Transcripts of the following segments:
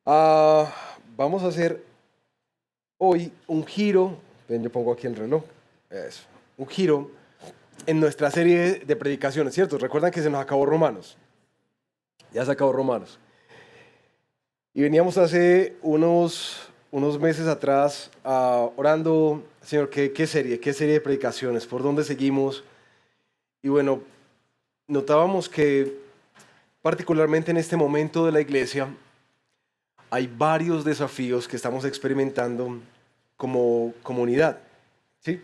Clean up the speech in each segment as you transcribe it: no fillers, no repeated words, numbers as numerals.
Vamos a hacer hoy un giro. Ven, yo pongo aquí el reloj. Eso. Un giro en nuestra serie de predicaciones, ¿cierto? Recuerdan que se nos acabó Romanos. Ya se acabó Romanos. Y veníamos hace unos meses atrás orando, Señor, ¿qué serie? ¿Qué serie de predicaciones? ¿Por dónde seguimos? Y bueno, notábamos que particularmente en este momento de la iglesia hay varios desafíos que estamos experimentando como comunidad, ¿sí?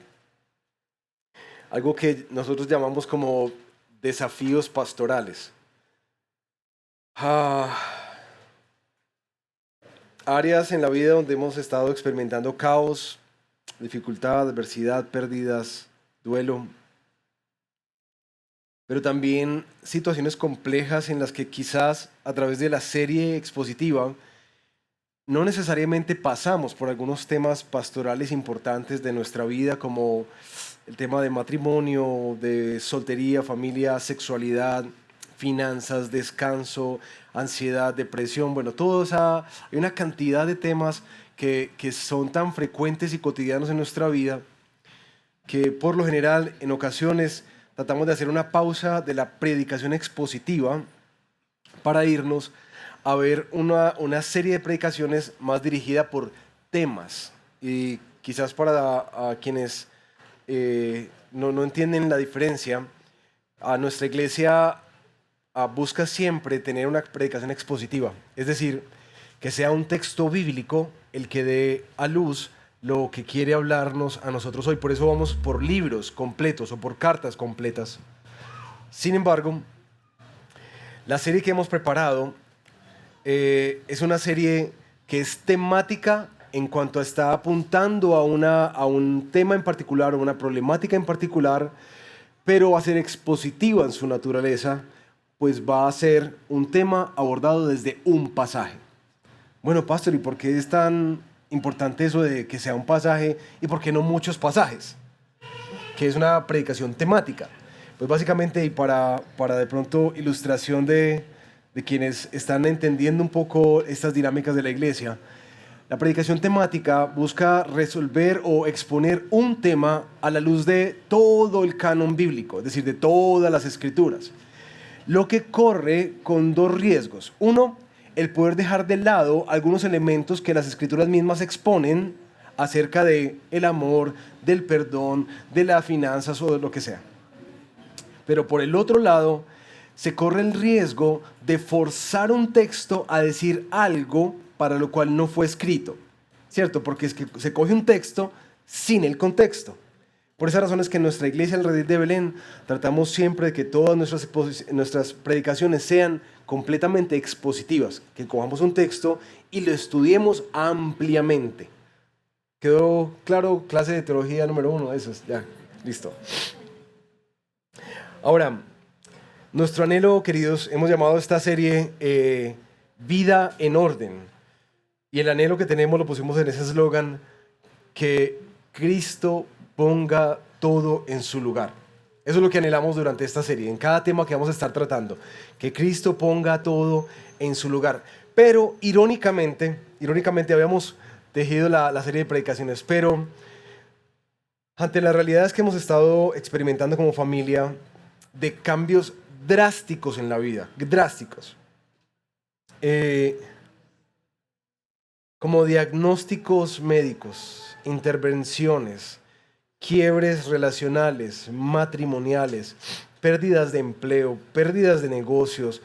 Algo que nosotros llamamos como desafíos pastorales. Ah, Áreas en la vida donde hemos estado experimentando caos, dificultad, adversidad, pérdidas, duelo, pero también situaciones complejas en las que quizás a través de la serie expositiva no necesariamente pasamos por algunos temas pastorales importantes de nuestra vida, como el tema de matrimonio, de soltería, familia, sexualidad, finanzas, descanso, ansiedad, depresión. Bueno, hay una cantidad de temas que son tan frecuentes y cotidianos en nuestra vida que por lo general en ocasiones tratamos de hacer una pausa de la predicación expositiva para irnos a ver una serie de predicaciones más dirigida por temas. Y quizás para a quienes no entienden la diferencia, a nuestra iglesia busca siempre tener una predicación expositiva, es decir, que sea un texto bíblico el que dé a luz lo que quiere hablarnos a nosotros hoy. Por eso vamos por libros completos o por cartas completas. Sin embargo, la serie que hemos preparado es una serie que es temática en cuanto está apuntando a un tema en particular o una problemática en particular, pero va a ser expositiva en su naturaleza, pues va a ser un tema abordado desde un pasaje. Bueno, pastor, ¿y por qué es tan importante eso de que sea un pasaje y por qué no muchos pasajes? Que es una predicación temática. Pues básicamente, y para de pronto ilustración de quienes están entendiendo un poco estas dinámicas de la iglesia, la predicación temática busca resolver o exponer un tema a la luz de todo el canon bíblico, es decir, de todas las escrituras. Lo que corre con dos riesgos. Uno, el poder dejar de lado algunos elementos que las escrituras mismas exponen acerca de el amor, del perdón, de las finanzas o de lo que sea. Pero por el otro lado, se corre el riesgo de forzar un texto a decir algo para lo cual no fue escrito, ¿cierto? Porque es que se coge un texto sin el contexto. Por esa razón es que en nuestra iglesia, el Redil de Belén, tratamos siempre de que todas nuestras predicaciones sean completamente expositivas, que cojamos un texto y lo estudiemos ampliamente. ¿Quedó claro? Clase de teología número 1, eso es, ya, listo. Ahora, nuestro anhelo, queridos, hemos llamado a esta serie Vida en Orden. Y el anhelo que tenemos lo pusimos en ese eslogan, que Cristo ponga todo en su lugar. Eso es lo que anhelamos durante esta serie, en cada tema que vamos a estar tratando, que Cristo ponga todo en su lugar. Pero irónicamente habíamos tejido la serie de predicaciones, pero ante las realidades que hemos estado experimentando como familia, de cambios drásticos en la vida, drásticos, como diagnósticos médicos, intervenciones, quiebres relacionales, matrimoniales, pérdidas de empleo, pérdidas de negocios.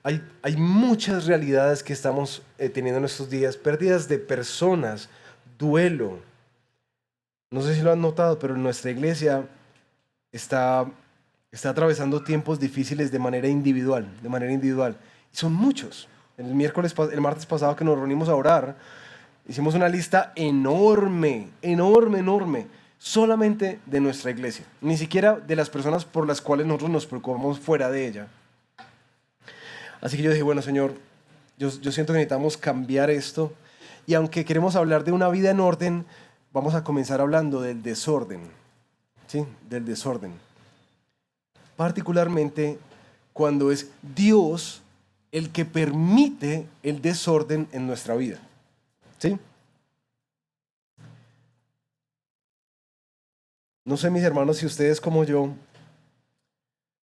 Hay muchas realidades que estamos teniendo en estos días, pérdidas de personas, duelo. No sé si lo han notado, pero nuestra iglesia está atravesando tiempos difíciles de manera individual, de manera individual. Y son muchos. El martes pasado que nos reunimos a orar, hicimos una lista enorme, enorme, enorme, solamente de nuestra iglesia. Ni siquiera de las personas por las cuales nosotros nos preocupamos fuera de ella. Así que yo dije, bueno, Señor, yo siento que necesitamos cambiar esto. Y aunque queremos hablar de una vida en orden, vamos a comenzar hablando del desorden. ¿Sí? Del desorden. Particularmente cuando es Dios el que permite el desorden en nuestra vida. ¿Sí? No sé, mis hermanos, si ustedes como yo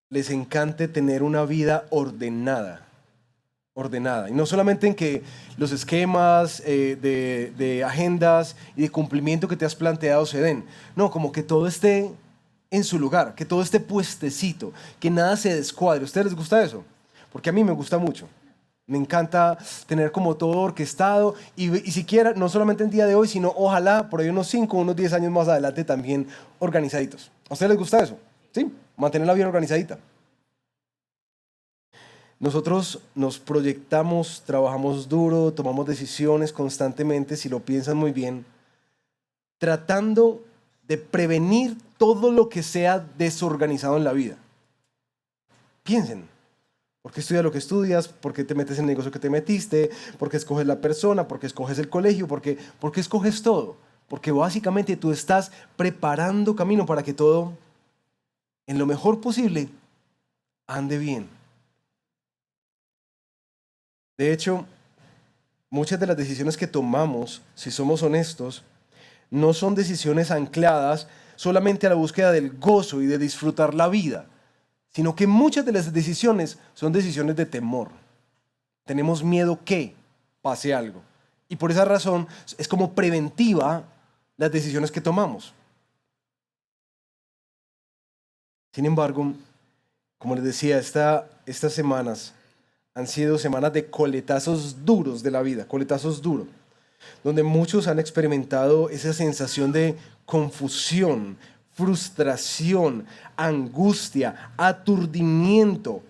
les encante tener una vida ordenada. Ordenada. Y no solamente en que los esquemas de agendas y de cumplimiento que te has planteado se den. No, como que todo esté en su lugar, que todo esté puestecito, que nada se descuadre. ¿A ustedes les gusta eso? Porque a mí me gusta mucho. Me encanta tener como todo orquestado y siquiera, no solamente el día de hoy, sino ojalá por ahí unos 5, unos 10 años más adelante también organizaditos. ¿A ustedes les gusta eso? ¿Sí? Mantenerla bien organizadita. Nosotros nos proyectamos, trabajamos duro, tomamos decisiones constantemente, si lo piensan muy bien, tratando de prevenir todo lo que sea desorganizado en la vida. Piensen, ¿por qué estudias lo que estudias? ¿Por qué te metes en el negocio que te metiste? ¿Por qué escoges la persona? ¿Por qué escoges el colegio? ¿Por qué escoges todo? Porque básicamente tú estás preparando camino para que todo, en lo mejor posible, ande bien. De hecho, muchas de las decisiones que tomamos, si somos honestos, no son decisiones ancladas solamente a la búsqueda del gozo y de disfrutar la vida, sino que muchas de las decisiones son decisiones de temor. Tenemos miedo que pase algo. Y por esa razón es como preventiva las decisiones que tomamos. Sin embargo, como les decía, estas semanas han sido semanas de coletazos duros de la vida, coletazos duros, donde muchos han experimentado esa sensación de confusión, frustración, angustia, aturdimiento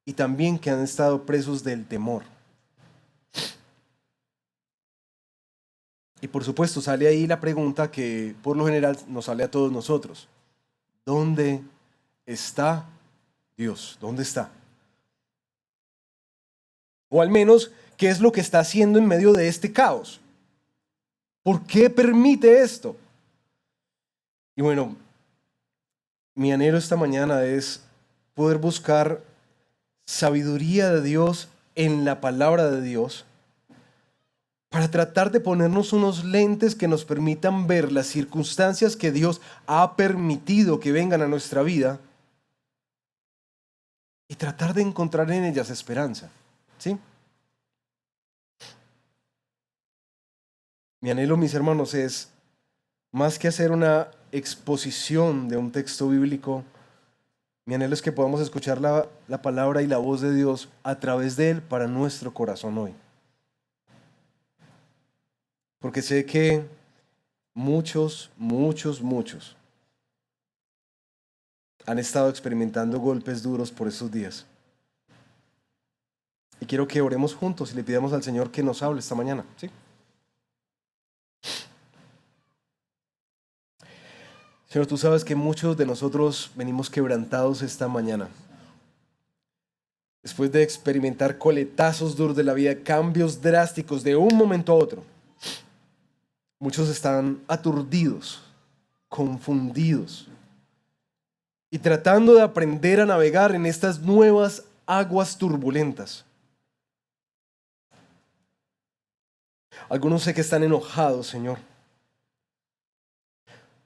y también que han estado presos del temor. Y por supuesto sale ahí la pregunta que por lo general nos sale a todos nosotros. ¿Dónde está Dios? ¿Dónde está? O al menos, ¿qué es lo que está haciendo en medio de este caos? ¿Por qué permite esto? Y bueno, mi anhelo esta mañana es poder buscar sabiduría de Dios en la palabra de Dios para tratar de ponernos unos lentes que nos permitan ver las circunstancias que Dios ha permitido que vengan a nuestra vida y tratar de encontrar en ellas esperanza. ¿Sí? Mi anhelo, mis hermanos, es más que hacer una exposición de un texto bíblico, mi anhelo es que podamos escuchar la palabra y la voz de Dios a través de él para nuestro corazón hoy. Porque sé que muchos han estado experimentando golpes duros por estos días. Y quiero que oremos juntos y le pidamos al Señor que nos hable esta mañana. ¿Sí? Señor, tú sabes que muchos de nosotros venimos quebrantados esta mañana. Después de experimentar coletazos duros de la vida, cambios drásticos de un momento a otro, muchos están aturdidos, confundidos y tratando de aprender a navegar en estas nuevas aguas turbulentas. Algunos sé que están enojados, Señor,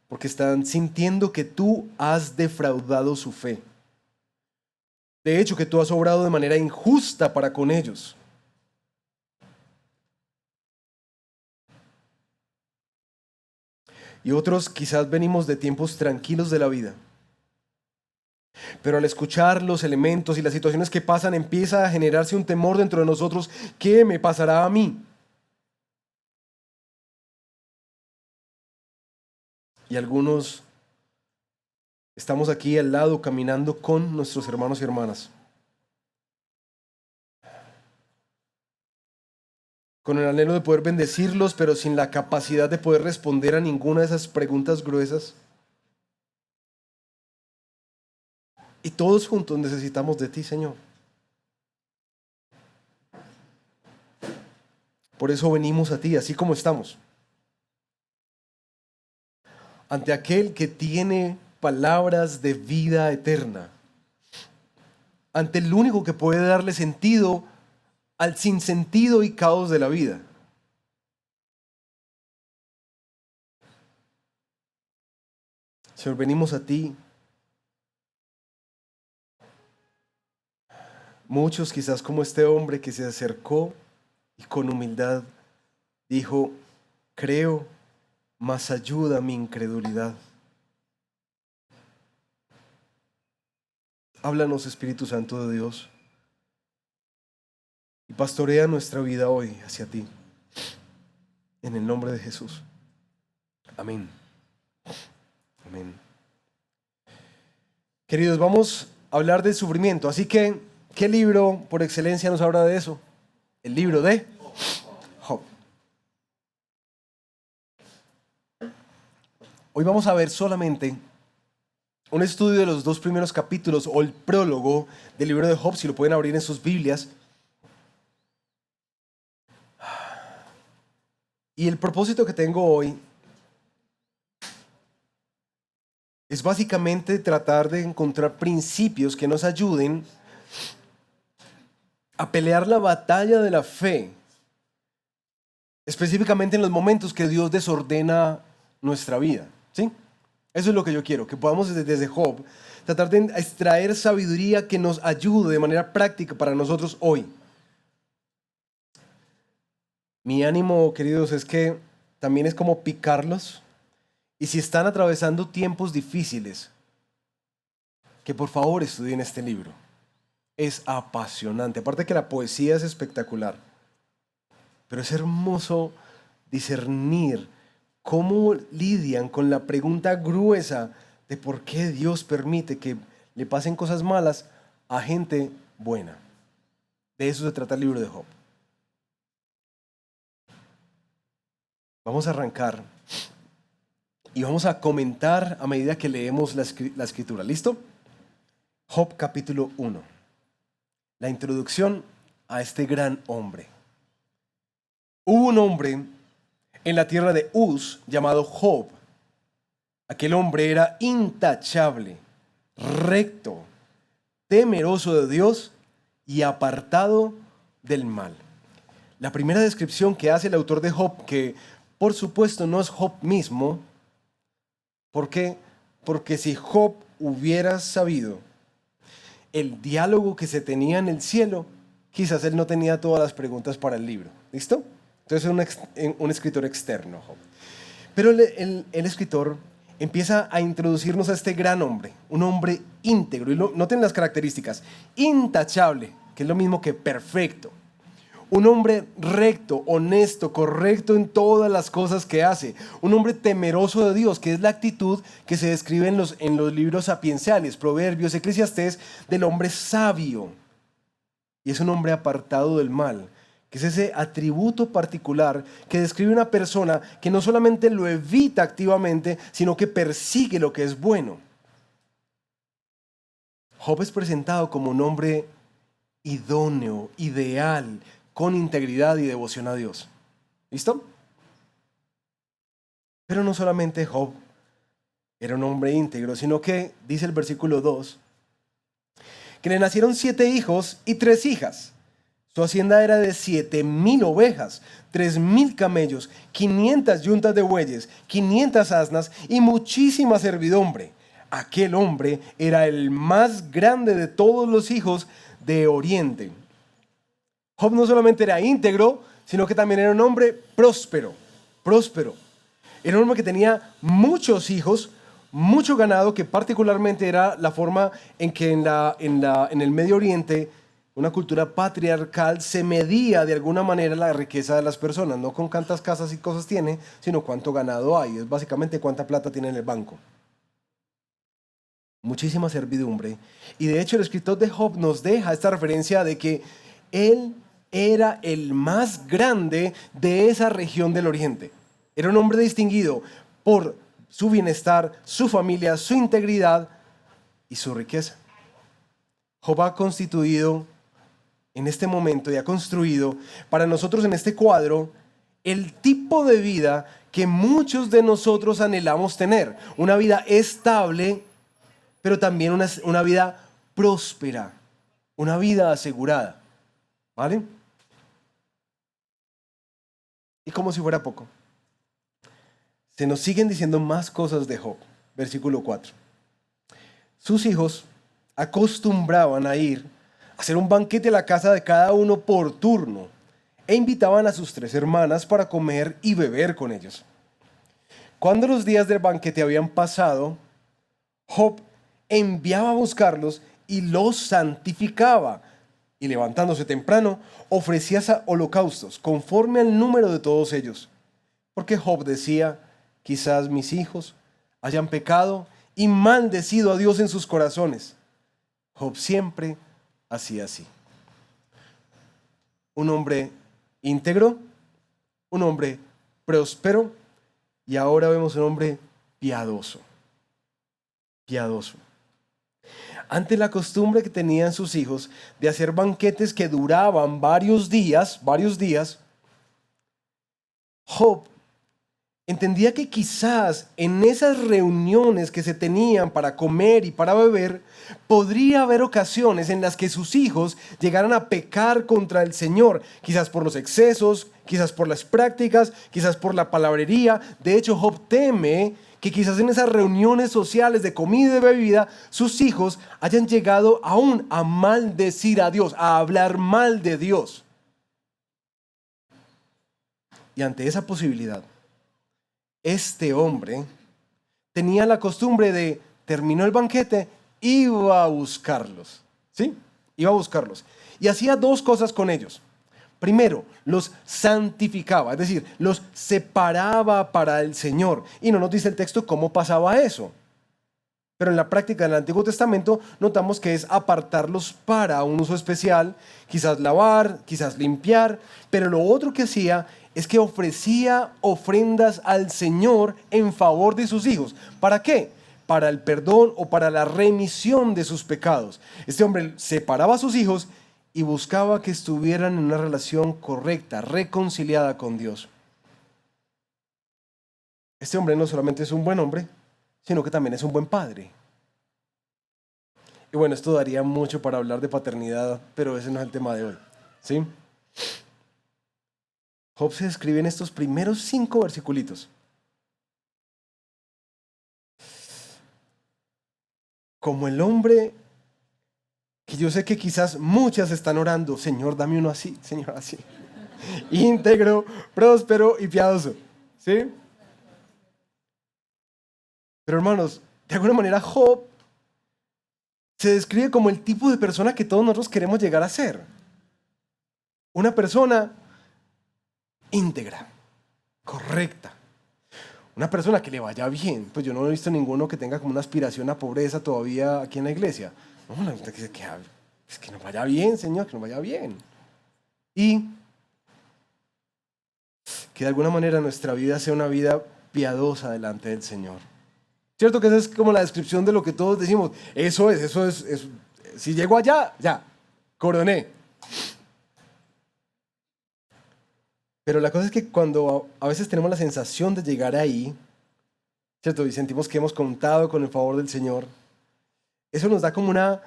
porque están sintiendo que tú has defraudado su fe. De hecho, que tú has obrado de manera injusta para con ellos. Y otros quizás venimos de tiempos tranquilos de la vida. Pero al escuchar los elementos y las situaciones que pasan, empieza a generarse un temor dentro de nosotros. ¿Qué me pasará a mí? Y algunos estamos aquí al lado caminando con nuestros hermanos y hermanas, con el anhelo de poder bendecirlos, pero sin la capacidad de poder responder a ninguna de esas preguntas gruesas. Y todos juntos necesitamos de ti, Señor. Por eso venimos a ti, así como estamos, ante aquel que tiene palabras de vida eterna, ante el único que puede darle sentido al sinsentido y caos de la vida. Señor, venimos a ti. Muchos quizás como este hombre que se acercó y con humildad dijo, creo, mas ayuda mi incredulidad. Háblanos, Espíritu Santo de Dios, y pastorea nuestra vida hoy hacia ti. En el nombre de Jesús. Amén. Amén. Queridos, vamos a hablar del sufrimiento. Así que, ¿qué libro por excelencia nos habla de eso? El libro de Job. Hoy vamos a ver solamente un estudio de los 2 primeros capítulos o el prólogo del libro de Job, si lo pueden abrir en sus Biblias. Y el propósito que tengo hoy es básicamente tratar de encontrar principios que nos ayuden a pelear la batalla de la fe, específicamente en los momentos que Dios desordena nuestra vida, ¿sí? Eso es lo que yo quiero, que podamos desde Job tratar de extraer sabiduría que nos ayude de manera práctica para nosotros hoy. Mi ánimo, queridos, es que también es como picarlos. Y si están atravesando tiempos difíciles, que por favor estudien este libro. Es apasionante. Aparte que la poesía es espectacular. Pero es hermoso discernir cómo lidian con la pregunta gruesa de por qué Dios permite que le pasen cosas malas a gente buena. De eso se trata el libro de Job. Vamos a arrancar y vamos a comentar a medida que leemos la escritura. ¿Listo? Job capítulo 1. La introducción a este gran hombre. Hubo un hombre en la tierra de Uz llamado Job. Aquel hombre era intachable, recto, temeroso de Dios y apartado del mal. La primera descripción que hace el autor de Job, que por supuesto no es Job mismo. ¿Por qué? Porque si Job hubiera sabido el diálogo que se tenía en el cielo, quizás él no tenía todas las preguntas para el libro. ¿Listo? Entonces es un escritor externo, Job. Pero el escritor empieza a introducirnos a este gran hombre, un hombre íntegro. Y noten las características. Intachable, que es lo mismo que perfecto. Un hombre recto, honesto, correcto en todas las cosas que hace. Un hombre temeroso de Dios, que es la actitud que se describe en los libros sapienciales, Proverbios, Eclesiastés, del hombre sabio. Y es un hombre apartado del mal, que es ese atributo particular que describe una persona que no solamente lo evita activamente, sino que persigue lo que es bueno. Job es presentado como un hombre idóneo, ideal, con integridad y devoción a Dios. ¿Listo? Pero no solamente Job era un hombre íntegro, sino que, dice el versículo 2, que le nacieron 7 hijos y 3 hijas. Su hacienda era de 7,000 ovejas, 3,000 camellos, 500 yuntas de bueyes, 500 asnas y muchísima servidumbre. Aquel hombre era el más grande de todos los hijos de Oriente. Job no solamente era íntegro, sino que también era un hombre próspero. Era un hombre que tenía muchos hijos, mucho ganado, que particularmente era la forma en que en el Medio Oriente, una cultura patriarcal, se medía de alguna manera la riqueza de las personas. No con cuántas casas y cosas tiene, sino cuánto ganado hay. Es básicamente cuánta plata tiene en el banco. Muchísima servidumbre. Y de hecho el escritor de Job nos deja esta referencia de que él era el más grande de esa región del Oriente. Era un hombre distinguido por su bienestar, su familia, su integridad y su riqueza. Job ha constituido en este momento y ha construido para nosotros en este cuadro el tipo de vida que muchos de nosotros anhelamos tener. Una vida estable, pero también una vida próspera. una vida asegurada, ¿vale? Y como si fuera poco, se nos siguen diciendo más cosas de Job. Versículo 4. Sus hijos acostumbraban a ir a hacer un banquete a la casa de cada uno por turno e invitaban a sus 3 hermanas para comer y beber con ellos. Cuando los días del banquete habían pasado, Job enviaba a buscarlos y los santificaba. Y levantándose temprano, ofrecía holocaustos conforme al número de todos ellos. Porque Job decía, quizás mis hijos hayan pecado y maldecido a Dios en sus corazones. Job siempre hacía así. Un hombre íntegro, un hombre próspero y ahora vemos un hombre piadoso. Piadoso. Ante la costumbre que tenían sus hijos de hacer banquetes que duraban varios días, Job entendía que quizás en esas reuniones que se tenían para comer y para beber, podría haber ocasiones en las que sus hijos llegaran a pecar contra el Señor, quizás por los excesos, quizás por las prácticas, quizás por la palabrería. De hecho, Job teme que quizás en esas reuniones sociales de comida y de bebida, sus hijos hayan llegado aún a maldecir a Dios, a hablar mal de Dios. Y ante esa posibilidad, este hombre tenía la costumbre de, terminó el banquete, iba a buscarlos, ¿sí? Iba a buscarlos. Y hacía 2 cosas con ellos. Primero, los santificaba, es decir, los separaba para el Señor. Y no nos dice el texto cómo pasaba eso. Pero en la práctica del Antiguo Testamento notamos que es apartarlos para un uso especial, quizás lavar, quizás limpiar, pero lo otro que hacía es que ofrecía ofrendas al Señor en favor de sus hijos. ¿Para qué? Para el perdón o para la remisión de sus pecados. Este hombre separaba a sus hijos y buscaba que estuvieran en una relación correcta, reconciliada con Dios. Este hombre no solamente es un buen hombre, sino que también es un buen padre. Y bueno, esto daría mucho para hablar de paternidad, pero ese no es el tema de hoy, ¿sí? Job se describe en estos primeros 5 versiculitos como el hombre que yo sé que quizás muchas están orando, Señor, dame uno así, Señor, así. Íntegro, próspero y piadoso, ¿sí? Pero hermanos, de alguna manera Job se describe como el tipo de persona que todos nosotros queremos llegar a ser. Una persona íntegra, correcta. Una persona que le vaya bien. Pues yo no he visto ninguno que tenga como una aspiración a pobreza todavía aquí en la iglesia. No, la gente que dice que nos vaya bien, Señor, que nos vaya bien. Y que de alguna manera nuestra vida sea una vida piadosa delante del Señor. ¿Cierto que esa es como la descripción de lo que todos decimos? Eso es. Si llego allá, ya, coroné. Pero la cosa es que cuando a veces tenemos la sensación de llegar ahí, ¿cierto? Y sentimos que hemos contado con el favor del Señor, eso nos da como una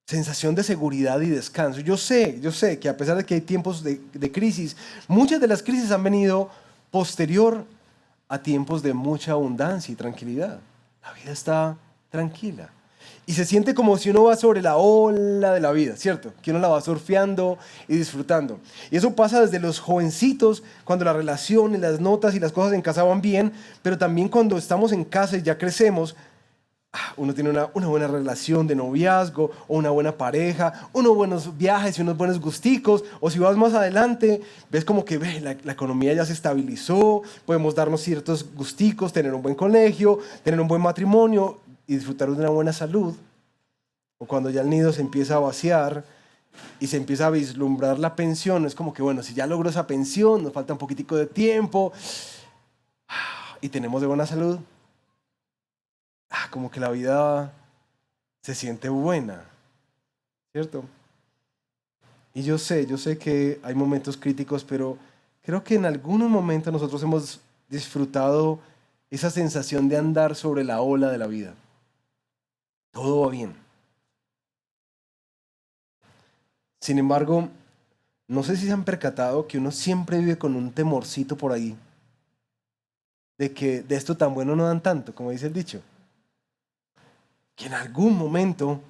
sensación de seguridad y descanso. Yo sé que a pesar de que hay tiempos de crisis, muchas de las crisis han venido posterior a tiempos de mucha abundancia y tranquilidad. La vida está tranquila. Y se siente como si uno va sobre la ola de la vida, ¿cierto? Que uno la va surfeando y disfrutando. Y eso pasa desde los jovencitos, cuando la relación y las notas y las cosas en casa van bien, pero también cuando estamos en casa y ya crecemos, uno tiene una buena relación de noviazgo o una buena pareja, unos buenos viajes y unos buenos gusticos, o si vas más adelante, ves como que la economía ya se estabilizó, podemos darnos ciertos gusticos, tener un buen colegio, tener un buen matrimonio y disfrutar de una buena salud. O cuando ya el nido se empieza a vaciar y se empieza a vislumbrar la pensión, es como que bueno, si ya logro esa pensión, nos falta un poquitico de tiempo y tenemos de buena salud, como que la vida se siente buena, ¿cierto? Y yo sé que hay momentos críticos, pero creo que en algunos momentos nosotros hemos disfrutado esa sensación de andar sobre la ola de la vida. Todo va bien. Sin embargo, no sé si se han percatado que uno siempre vive con un temorcito por ahí, de que de esto tan bueno no dan tanto, como dice el dicho, que en algún momento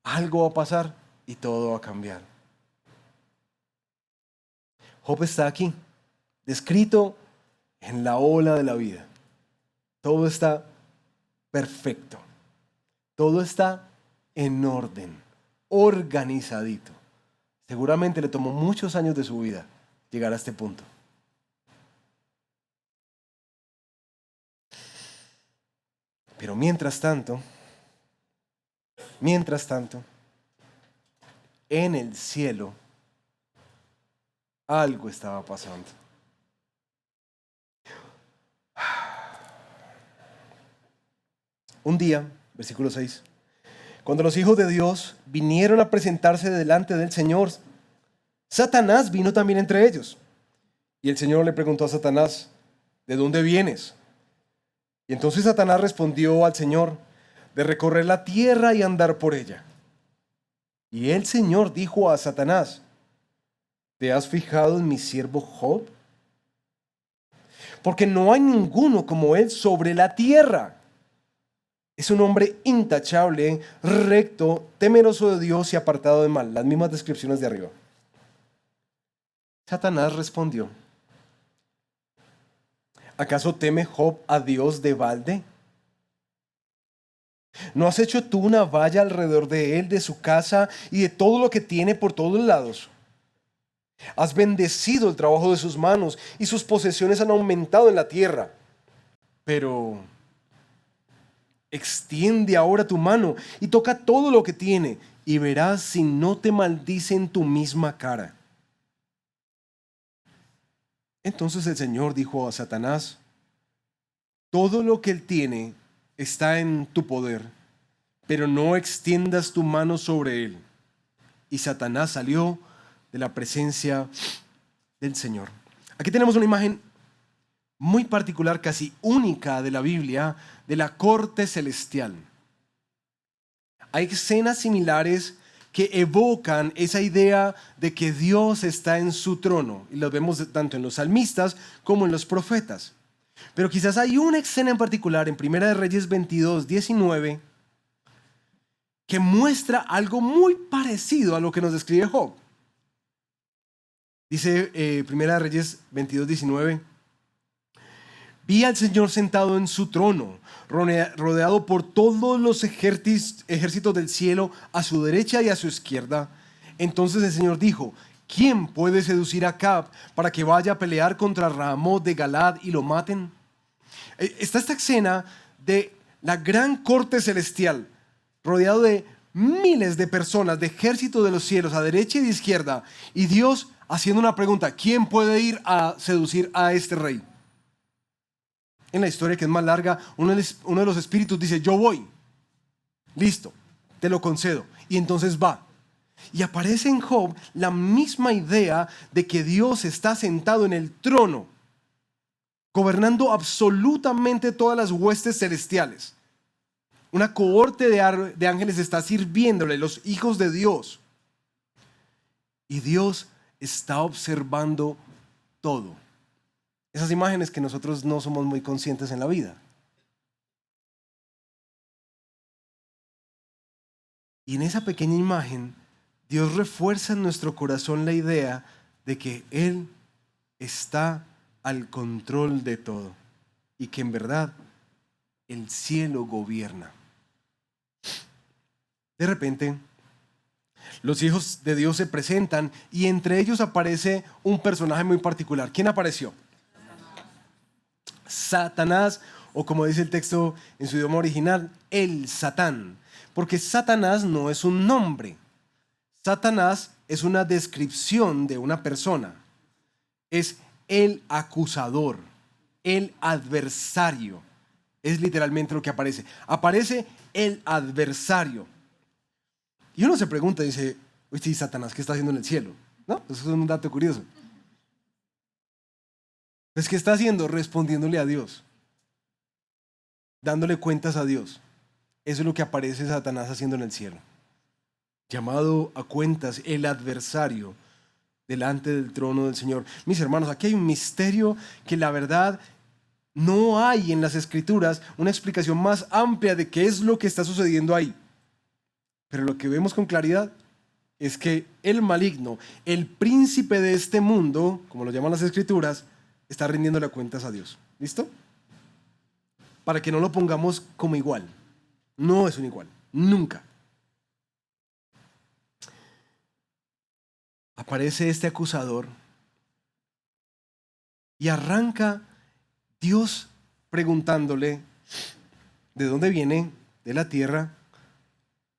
algo va a pasar y todo va a cambiar. Job está aquí, descrito en la ola de la vida. Todo está perfecto, todo está en orden, organizadito. Seguramente le tomó muchos años de su vida llegar a este punto. Pero mientras tanto, en el cielo algo estaba pasando. Un día, versículo 6, cuando los hijos de Dios vinieron a presentarse delante del Señor, Satanás vino también entre ellos. Y el Señor le preguntó a Satanás, ¿de dónde vienes? Y entonces Satanás respondió al Señor, de recorrer la tierra y andar por ella. Y el Señor dijo a Satanás, ¿te has fijado en mi siervo Job? Porque no hay ninguno como él sobre la tierra. Es un hombre intachable, recto, temeroso de Dios y apartado de mal. Las mismas descripciones de arriba. Satanás respondió, ¿acaso teme Job a Dios de balde? ¿No has hecho tú una valla alrededor de él, de su casa y de todo lo que tiene por todos lados? Has bendecido el trabajo de sus manos y sus posesiones han aumentado en la tierra. Pero extiende ahora tu mano y toca todo lo que tiene y verás si no te maldice en tu misma cara. Entonces el Señor dijo a Satanás, todo lo que él tiene está en tu poder, pero no extiendas tu mano sobre él. Y Satanás salió de la presencia del Señor. Aquí tenemos una imagen muy particular, casi única de la Biblia, de la corte celestial. Hay escenas similares que evocan esa idea de que Dios está en su trono, y lo vemos tanto en los salmistas como en los profetas. Pero quizás hay una escena en particular en Primera de Reyes 22, 19, que muestra algo muy parecido a lo que nos describe Job. Dice Primera de Reyes 22, 19, vi al Señor sentado en su trono, rodeado por todos los ejércitos del cielo a su derecha y a su izquierda. Entonces el Señor dijo, ¿quién puede seducir a Acab para que vaya a pelear contra Ramot de Galad y lo maten? Está esta escena de la gran corte celestial, rodeado de miles de personas, de ejércitos de los cielos, a derecha y de izquierda, y Dios haciendo una pregunta, ¿quién puede ir a seducir a este rey? En la historia, que es más larga, uno de los espíritus dice, yo voy, listo, te lo concedo, y entonces va. Y aparece en Job la misma idea de que Dios está sentado en el trono, gobernando absolutamente todas las huestes celestiales. Una cohorte de ángeles está sirviéndole, los hijos de Dios. Y Dios está observando todo. Esas imágenes que nosotros no somos muy conscientes en la vida. Y en esa pequeña imagen, Dios refuerza en nuestro corazón la idea de que Él está al control de todo y que en verdad el cielo gobierna. De repente, los hijos de Dios se presentan y entre ellos aparece un personaje muy particular. ¿Quién apareció? Satanás, o como dice el texto en su idioma original, el Satán. Porque Satanás no es un nombre. Satanás es una descripción de una persona. Es el acusador, el adversario. Es literalmente lo que aparece. Aparece el adversario. Y uno se pregunta, dice, oye, sí, Satanás, ¿qué está haciendo en el cielo? ¿No? Eso es un dato curioso. Pues, ¿qué está haciendo? Respondiéndole a Dios. Dándole cuentas a Dios. Eso es lo que aparece Satanás haciendo en el cielo. llamado a cuentas, el adversario, delante del trono del Señor. Mis hermanos, aquí hay un misterio que la verdad no hay en las Escrituras una explicación más amplia de qué es lo que está sucediendo ahí. Pero lo que vemos con claridad es que el maligno, el príncipe de este mundo, como lo llaman las Escrituras, está rindiéndole cuentas a Dios. ¿Listo? Para que no lo pongamos como igual. No es un igual, nunca. Aparece este acusador y arranca Dios preguntándole de dónde viene, de la tierra,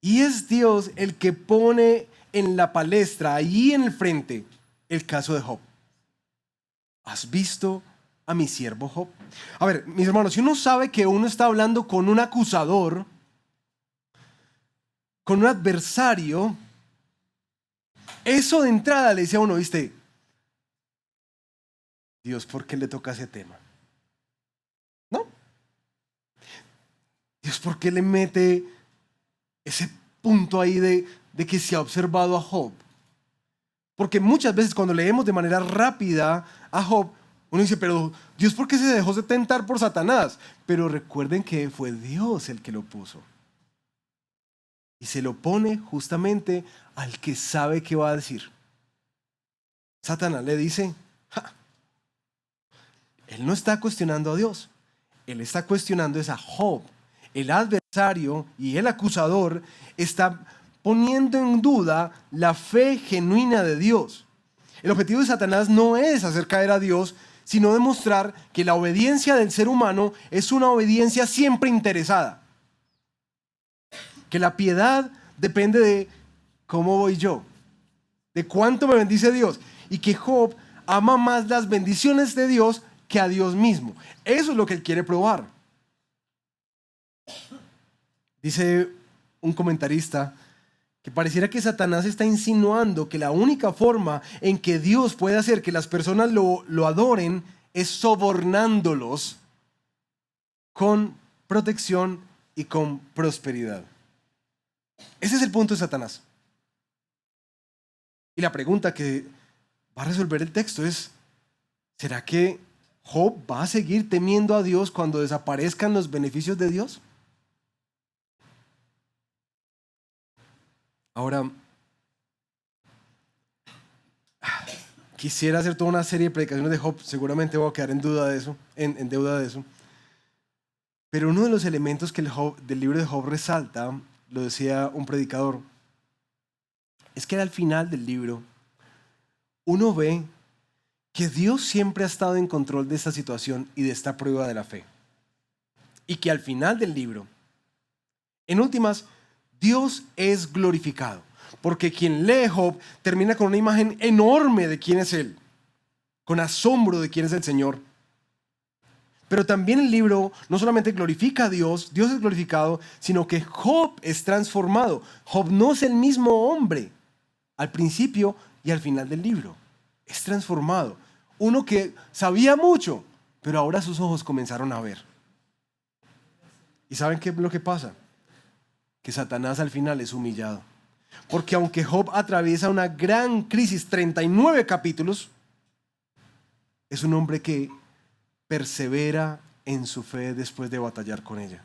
y es Dios el que pone en la palestra, allí en el frente, el caso de Job. ¿Has visto a mi siervo Job? A ver, mis hermanos, si uno sabe que uno está hablando con un acusador, con un adversario, eso de entrada le dice a uno, ¿viste? Dios, ¿por qué le toca ese tema? ¿No? Dios, ¿por qué le mete ese punto ahí de que se ha observado a Job? Porque muchas veces cuando leemos de manera rápida a Job, uno dice, pero Dios, ¿por qué se dejó de tentar por Satanás? Pero recuerden que fue Dios el que lo puso. Y se lo pone justamente al que sabe qué va a decir. Satanás le dice, ¡ja! Él no está cuestionando a Dios. Él está cuestionando es a Job. El adversario y el acusador está poniendo en duda la fe genuina de Dios. El objetivo de Satanás no es hacer caer a Dios, sino demostrar que la obediencia del ser humano es una obediencia siempre interesada. Que la piedad depende de cómo voy yo, de cuánto me bendice Dios, y que Job ama más las bendiciones de Dios que a Dios mismo. Eso es lo que él quiere probar. Dice un comentarista que pareciera que Satanás está insinuando que la única forma en que Dios puede hacer que las personas lo adoren es sobornándolos con protección y con prosperidad. Ese es el punto de Satanás. Y la pregunta que va a resolver el texto es, ¿será que Job va a seguir temiendo a Dios cuando desaparezcan los beneficios de Dios? Ahora, quisiera hacer toda una serie de predicaciones de Job, seguramente voy a quedar en duda de eso, en deuda de eso. Pero uno de los elementos que del libro de Job resalta, lo decía un predicador, es que al final del libro uno ve que Dios siempre ha estado en control de esta situación y de esta prueba de la fe. Y que al final del libro, en últimas, Dios es glorificado. Porque quien lee Job termina con una imagen enorme de quién es Él, con asombro de quién es el Señor. Pero también el libro no solamente glorifica a Dios, Dios es glorificado, sino que Job es transformado. Job no es el mismo hombre al principio y al final del libro. Es transformado. Uno que sabía mucho, pero ahora sus ojos comenzaron a ver. ¿Y saben qué es lo que pasa? Que Satanás al final es humillado. Porque aunque Job atraviesa una gran crisis, 39 capítulos, es un hombre que persevera en su fe después de batallar con ella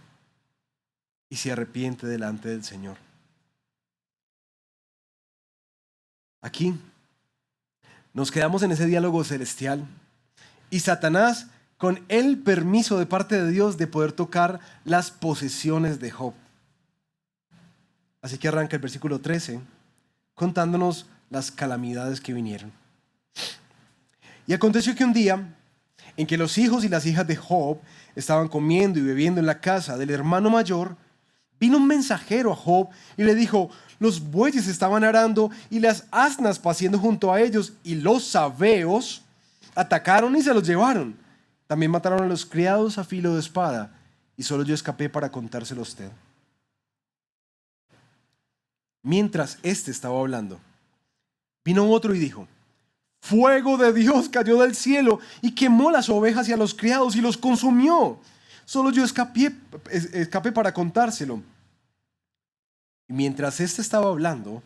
y se arrepiente delante del Señor. Aquí nos quedamos en ese diálogo celestial y Satanás con el permiso de parte de Dios de poder tocar las posesiones de Job. Así que arranca el versículo 13 contándonos las calamidades que vinieron. Y aconteció que un día en que los hijos y las hijas de Job estaban comiendo y bebiendo en la casa del hermano mayor, vino un mensajero a Job y le dijo, los bueyes estaban arando y las asnas paciendo junto a ellos, y los sabeos atacaron y se los llevaron. También mataron a los criados a filo de espada, y solo yo escapé para contárselo a usted. Mientras éste estaba hablando, vino otro y dijo, fuego de Dios cayó del cielo y quemó las ovejas y a los criados y los consumió. Solo yo escapé para contárselo. Y mientras éste estaba hablando,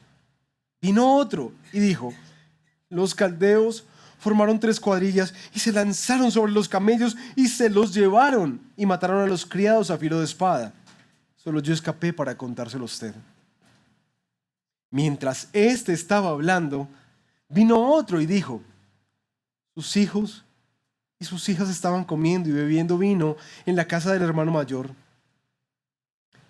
Vino otro y dijo: los caldeos formaron 3 cuadrillas y se lanzaron sobre los camellos y se los llevaron y mataron a los criados a filo de espada. Solo yo escapé para contárselo a usted. Mientras éste estaba hablando, vino otro y dijo: sus hijos y sus hijas estaban comiendo y bebiendo vino en la casa del hermano mayor.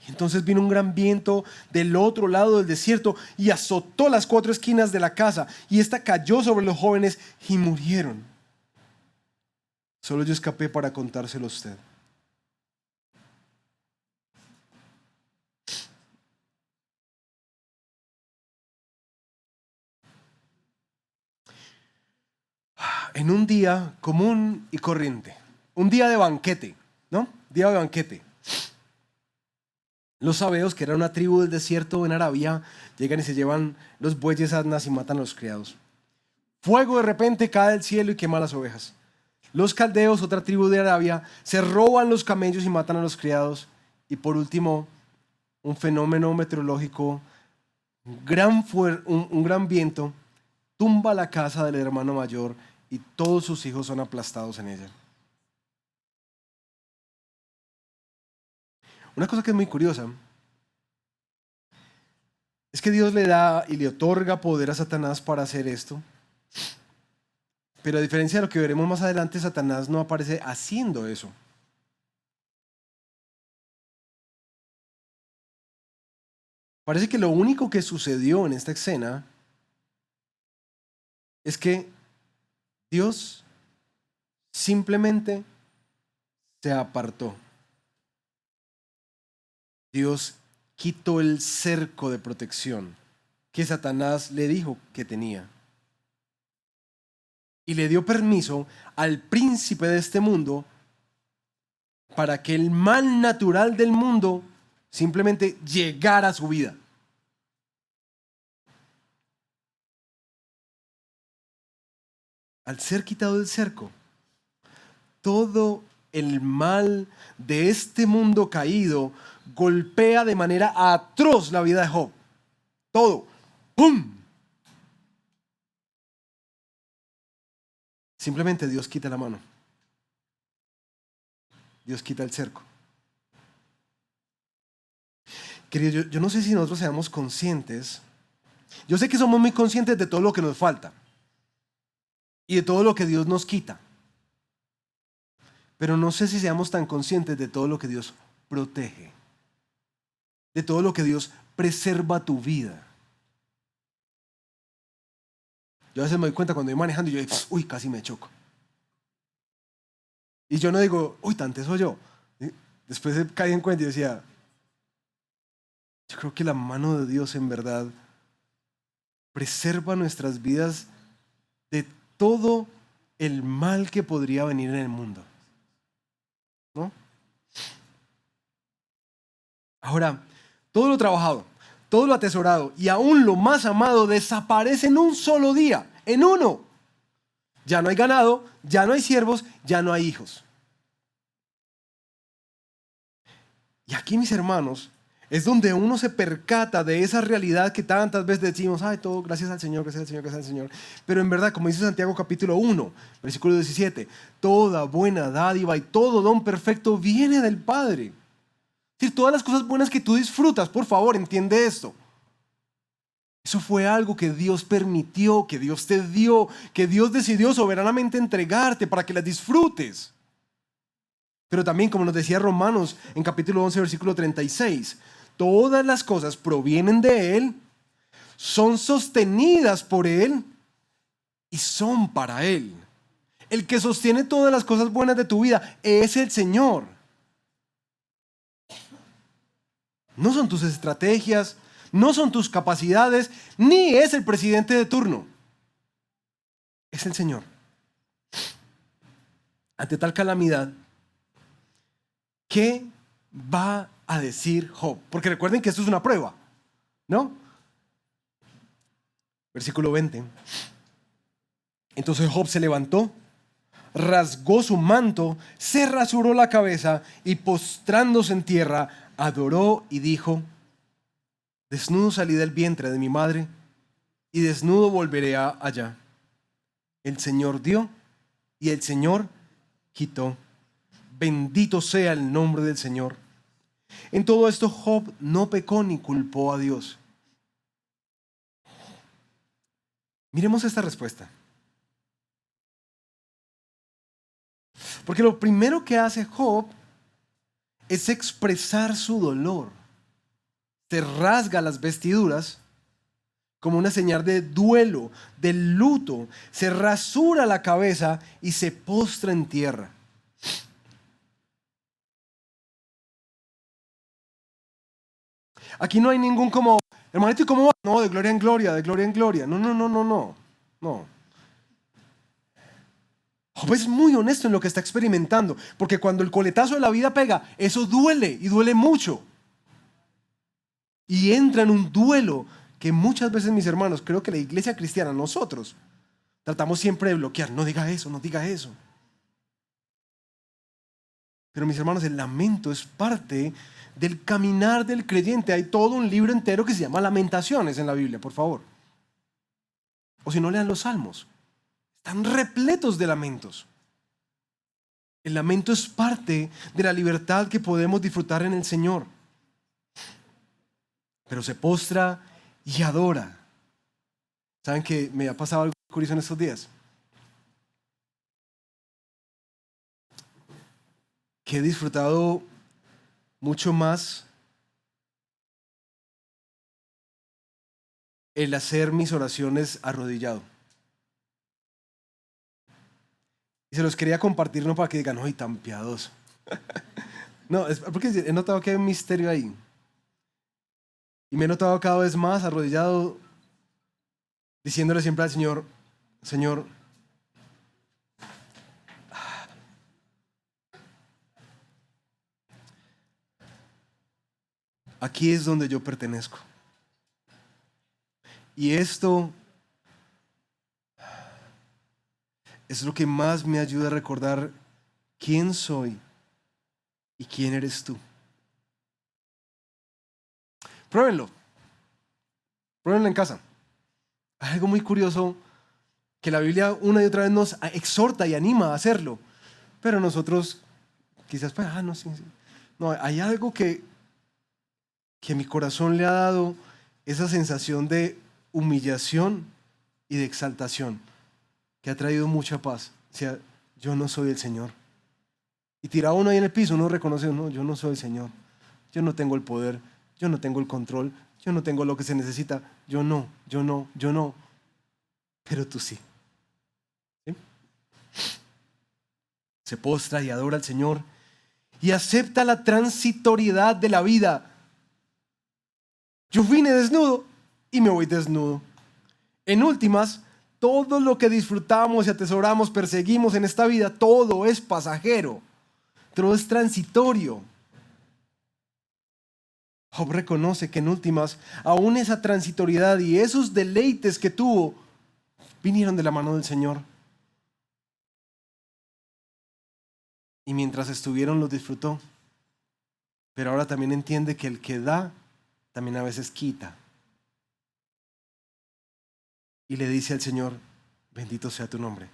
Entonces vino un gran viento del otro lado del desierto y azotó las 4 esquinas de la casa, y ésta cayó sobre los jóvenes y murieron. Solo yo escapé para contárselo a usted. En un día común y corriente, un día de banquete, ¿no? Día de banquete. Los sabeos, que eran una tribu del desierto en Arabia, llegan y se llevan los bueyes asnas y matan a los criados. Fuego de repente cae del cielo y quema las ovejas. Los caldeos, otra tribu de Arabia, se roban los camellos y matan a los criados. Y por último, un fenómeno meteorológico, un gran viento, tumba la casa del hermano mayor y todos sus hijos son aplastados en ella. Una cosa que es muy curiosa es que Dios le da y le otorga poder a Satanás para hacer esto. Pero a diferencia de lo que veremos más adelante, Satanás no aparece haciendo eso. Parece que lo único que sucedió en esta escena es que Dios simplemente se apartó. Dios quitó el cerco de protección que Satanás le dijo que tenía. Y le dio permiso al príncipe de este mundo para que el mal natural del mundo simplemente llegara a su vida. Al ser quitado el cerco, todo el mal de este mundo caído golpea de manera atroz la vida de Job. Todo. ¡Pum! Simplemente Dios quita la mano. Dios quita el cerco. Querido, yo no sé si nosotros seamos conscientes. Yo sé que somos muy conscientes de todo lo que nos falta y de todo lo que Dios nos quita. Pero no sé si seamos tan conscientes de todo lo que Dios protege, de todo lo que Dios preserva tu vida. Yo a veces me doy cuenta cuando voy manejando y yo digo: uy, casi me choco. Y yo no digo: uy, tan teso yo. Después caí en cuenta y decía: yo creo que la mano de Dios en verdad preserva nuestras vidas de todo el mal que podría venir en el mundo, ¿no? Ahora, todo lo trabajado, todo lo atesorado y aún lo más amado desaparece en un solo día, en uno. Ya no hay ganado, ya no hay siervos, ya no hay hijos. Y aquí, mis hermanos, es donde uno se percata de esa realidad que tantas veces decimos: ay, todo gracias al Señor, gracias al Señor, gracias al Señor. Pero en verdad, como dice Santiago capítulo 1, versículo 17, toda buena dádiva y todo don perfecto viene del Padre. Es decir, todas las cosas buenas que tú disfrutas, por favor, entiende esto. Eso fue algo que Dios permitió, que Dios te dio, que Dios decidió soberanamente entregarte para que las disfrutes. Pero también, como nos decía Romanos en capítulo 11, versículo 36, todas las cosas provienen de Él, son sostenidas por Él y son para Él. El que sostiene todas las cosas buenas de tu vida es el Señor. No son tus estrategias, no son tus capacidades, ni es el presidente de turno. Es el Señor. Ante tal calamidad, ¿qué va a decir Job? Porque recuerden que esto es una prueba, ¿no? Versículo 20. Entonces Job se levantó, rasgó su manto, se rasuró la cabeza y postrándose en tierra, adoró y dijo: desnudo salí del vientre de mi madre y desnudo volveré allá. El Señor dio y el Señor quitó. Bendito sea el nombre del Señor. En todo esto Job no pecó ni culpó a Dios. Miremos esta respuesta. Porque lo primero que hace Job es expresar su dolor. Se rasga las vestiduras como una señal de duelo, de luto. Se rasura la cabeza y se postra en tierra. Aquí no hay ningún como, hermanito, ¿y cómo va? No, de gloria en gloria, de gloria en gloria. No, no, no, no, no. No. Job es muy honesto en lo que está experimentando, porque cuando el coletazo de la vida pega, eso duele y duele mucho. Y entra en un duelo que muchas veces, mis hermanos, creo que la iglesia cristiana, nosotros, tratamos siempre de bloquear. No diga eso, no diga eso. Pero mis hermanos, el lamento es parte del caminar del creyente. Hay todo un libro entero que se llama Lamentaciones en la Biblia, por favor. O si no, lean los Salmos. Están repletos de lamentos. El lamento es parte de la libertad que podemos disfrutar en el Señor. Pero se postra y adora. ¿Saben que me ha pasado algo curioso en estos días? Que he disfrutado mucho más el hacer mis oraciones arrodillado. Y se los quería compartir no para que digan, ¡ay, tan piadoso! No, es porque he notado que hay un misterio ahí. Y me he notado cada vez más arrodillado, diciéndole siempre al Señor, Señor, aquí es donde yo pertenezco. Y esto es lo que más me ayuda a recordar quién soy y quién eres tú. Pruébenlo. Pruébenlo en casa. Hay algo muy curioso que la Biblia una y otra vez nos exhorta y anima a hacerlo. Pero nosotros quizás, pues, no, sí, sí. No, hay algo que mi corazón le ha dado esa sensación de humillación y de exaltación que ha traído mucha paz. O sea, yo no soy el Señor. Y tirado uno ahí en el piso, uno reconoce, no, yo no soy el Señor. Yo no tengo el poder, yo no tengo el control, yo no tengo lo que se necesita. Yo no. Pero tú sí. ¿Sí? Se postra y adora al Señor y acepta la transitoriedad de la vida. Yo vine desnudo y me voy desnudo. En últimas, todo lo que disfrutamos y atesoramos, perseguimos en esta vida, todo es pasajero, todo es transitorio. Job reconoce que en últimas, aún esa transitoriedad y esos deleites que tuvo, vinieron de la mano del Señor. Y mientras estuvieron los disfrutó. Pero ahora también entiende que el que da, también a veces quita. Y le dice al Señor, bendito sea tu nombre.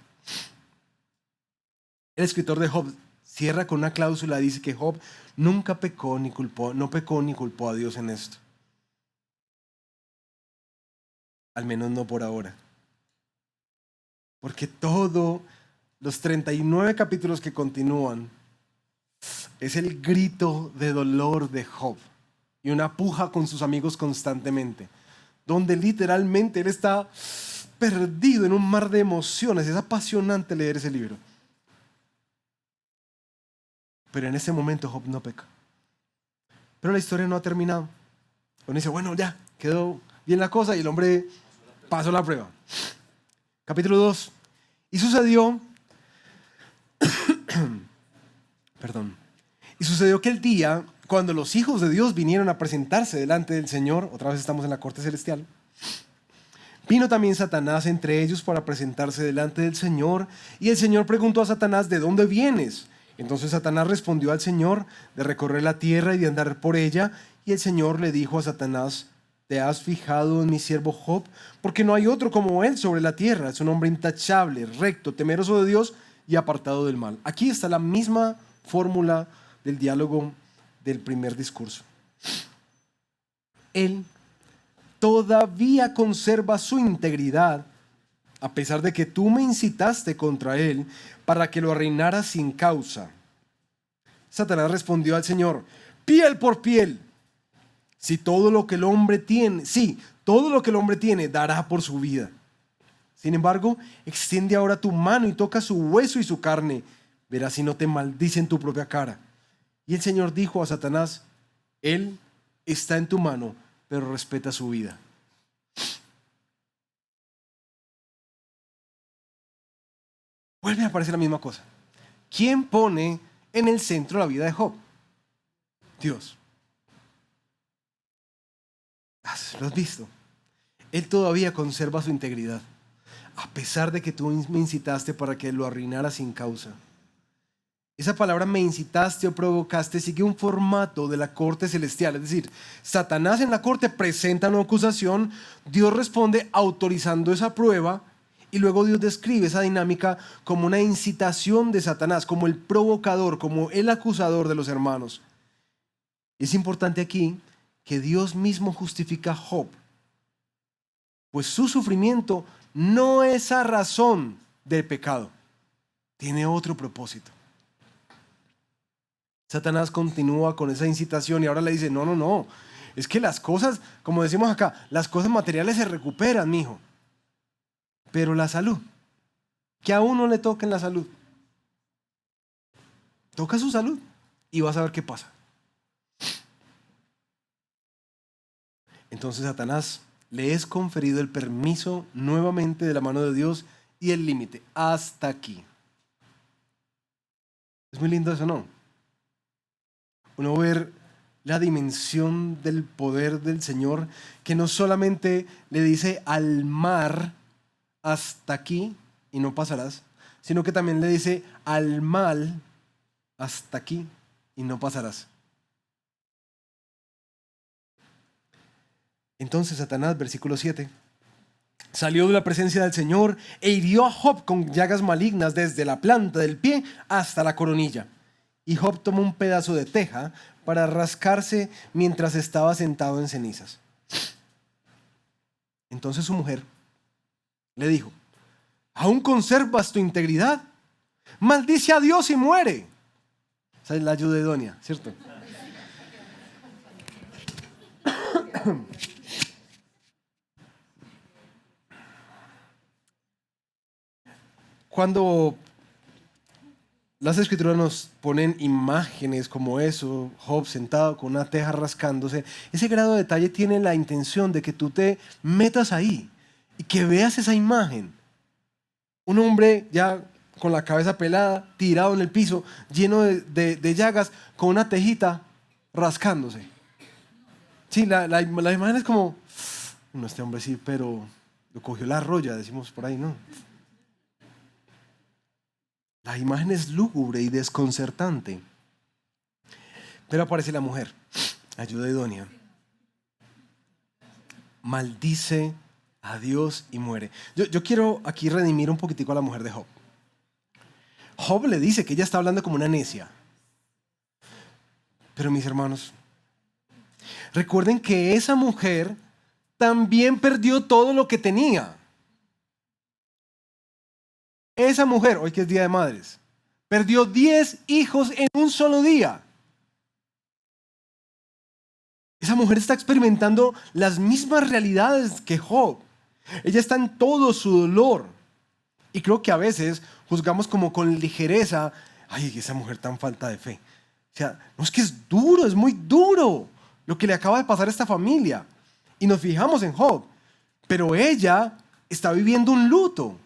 El escritor de Job cierra con una cláusula, dice que Job nunca pecó ni culpó, no pecó ni culpó a Dios en esto. Al menos no por ahora. Porque todos los 39 capítulos que continúan es el grito de dolor de Job y una puja con sus amigos constantemente, donde literalmente él está perdido en un mar de emociones. Es apasionante leer ese libro. Pero en ese momento Job no peca. Pero la historia no ha terminado. Uno dice, bueno, ya, quedó bien la cosa y el hombre pasó la prueba. Capítulo 2. Y sucedió, y sucedió que el día cuando los hijos de Dios vinieron a presentarse delante del Señor, otra vez estamos en la corte celestial, vino también Satanás entre ellos para presentarse delante del Señor, y el Señor preguntó a Satanás, ¿de dónde vienes? Entonces Satanás respondió al Señor, de recorrer la tierra y de andar por ella, y el Señor le dijo a Satanás, ¿te has fijado en mi siervo Job? Porque no hay otro como él sobre la tierra. Es un hombre intachable, recto, temeroso de Dios y apartado del mal. Aquí está la misma fórmula del diálogo del primer discurso. Él todavía conserva su integridad, a pesar de que tú me incitaste contra él para que lo arruinara sin causa. Satanás respondió al Señor: piel por piel. Todo lo que el hombre tiene dará por su vida. Sin embargo, extiende ahora tu mano y toca su hueso y su carne. Verás si no te maldice en tu propia cara. Y el Señor dijo a Satanás: él está en tu mano, pero respeta su vida. Vuelve a aparecer la misma cosa. ¿Quién pone en el centro la vida de Job? Dios. ¿Lo has visto? Él todavía conserva su integridad, a pesar de que tú me incitaste para que lo arruinara sin causa. Esa palabra "me incitaste o provocaste" sigue un formato de la corte celestial. Es decir, Satanás en la corte presenta una acusación, Dios responde autorizando esa prueba, y luego Dios describe esa dinámica como una incitación de Satanás, como el provocador, como el acusador de los hermanos. Es importante aquí que Dios mismo justifica a Job, pues su sufrimiento no es a razón del pecado, tiene otro propósito. Satanás continúa con esa incitación y ahora le dice: no, es que las cosas, como decimos acá, las cosas materiales se recuperan, mijo, pero la salud, que a uno le toque en la salud, toca su salud y vas a ver qué pasa. Entonces Satanás le es conferido el permiso nuevamente de la mano de Dios y el límite, hasta aquí. Es muy lindo eso, ¿no? Uno ver la dimensión del poder del Señor, que no solamente le dice al mar: hasta aquí y no pasarás, sino que también le dice al mal: hasta aquí y no pasarás. Entonces Satanás, versículo 7, salió de la presencia del Señor e hirió a Job con llagas malignas desde la planta del pie hasta la coronilla. Y Job tomó un pedazo de teja para rascarse mientras estaba sentado en cenizas. Entonces su mujer le dijo: ¿aún conservas tu integridad? Maldice a Dios y muere. Esa es la Yudedonia, ¿cierto? Cuando las escrituras nos ponen imágenes como eso, Job sentado con una teja rascándose, ese grado de detalle tiene la intención de que tú te metas ahí y que veas esa imagen. Un hombre ya con la cabeza pelada, tirado en el piso, lleno de llagas, con una tejita rascándose. Sí, la imagen es como: no, este hombre sí, pero lo cogió la roya, decimos por ahí, ¿no? La imagen es lúgubre y desconcertante. Pero aparece la mujer, la Yudedonia. Maldice a Dios y muere. Yo quiero aquí redimir un poquitico a la mujer de Job. Job le dice que ella está hablando como una necia. Pero mis hermanos, recuerden que esa mujer también perdió todo lo que tenía. Esa mujer, hoy que es Día de Madres, perdió 10 hijos en un solo día. Esa mujer está experimentando las mismas realidades que Job. Ella está en todo su dolor. Y creo que a veces juzgamos como con ligereza: ay, esa mujer tan falta de fe. O sea, no, es que es duro, es muy duro lo que le acaba de pasar a esta familia. Y nos fijamos en Job. Pero ella está viviendo un luto,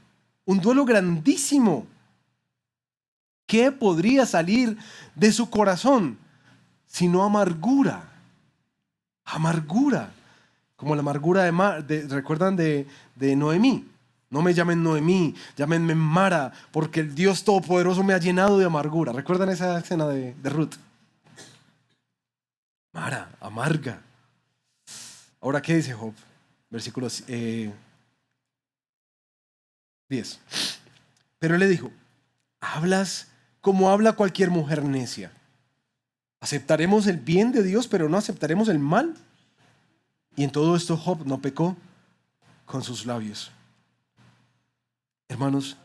un duelo grandísimo. ¿Qué podría salir de su corazón sino amargura? Amargura. Como la amargura ¿recuerdan de Noemí? No me llamen Noemí, llámenme Mara, porque el Dios Todopoderoso me ha llenado de amargura. ¿Recuerdan esa escena de Ruth? Mara, amarga. Ahora, ¿qué dice Job? Versículos 10. Pero él le dijo, hablas como habla cualquier mujer necia. ¿Aceptaremos el bien de Dios, pero no aceptaremos el mal? Y en todo esto Job no pecó con sus labios. Hermanos,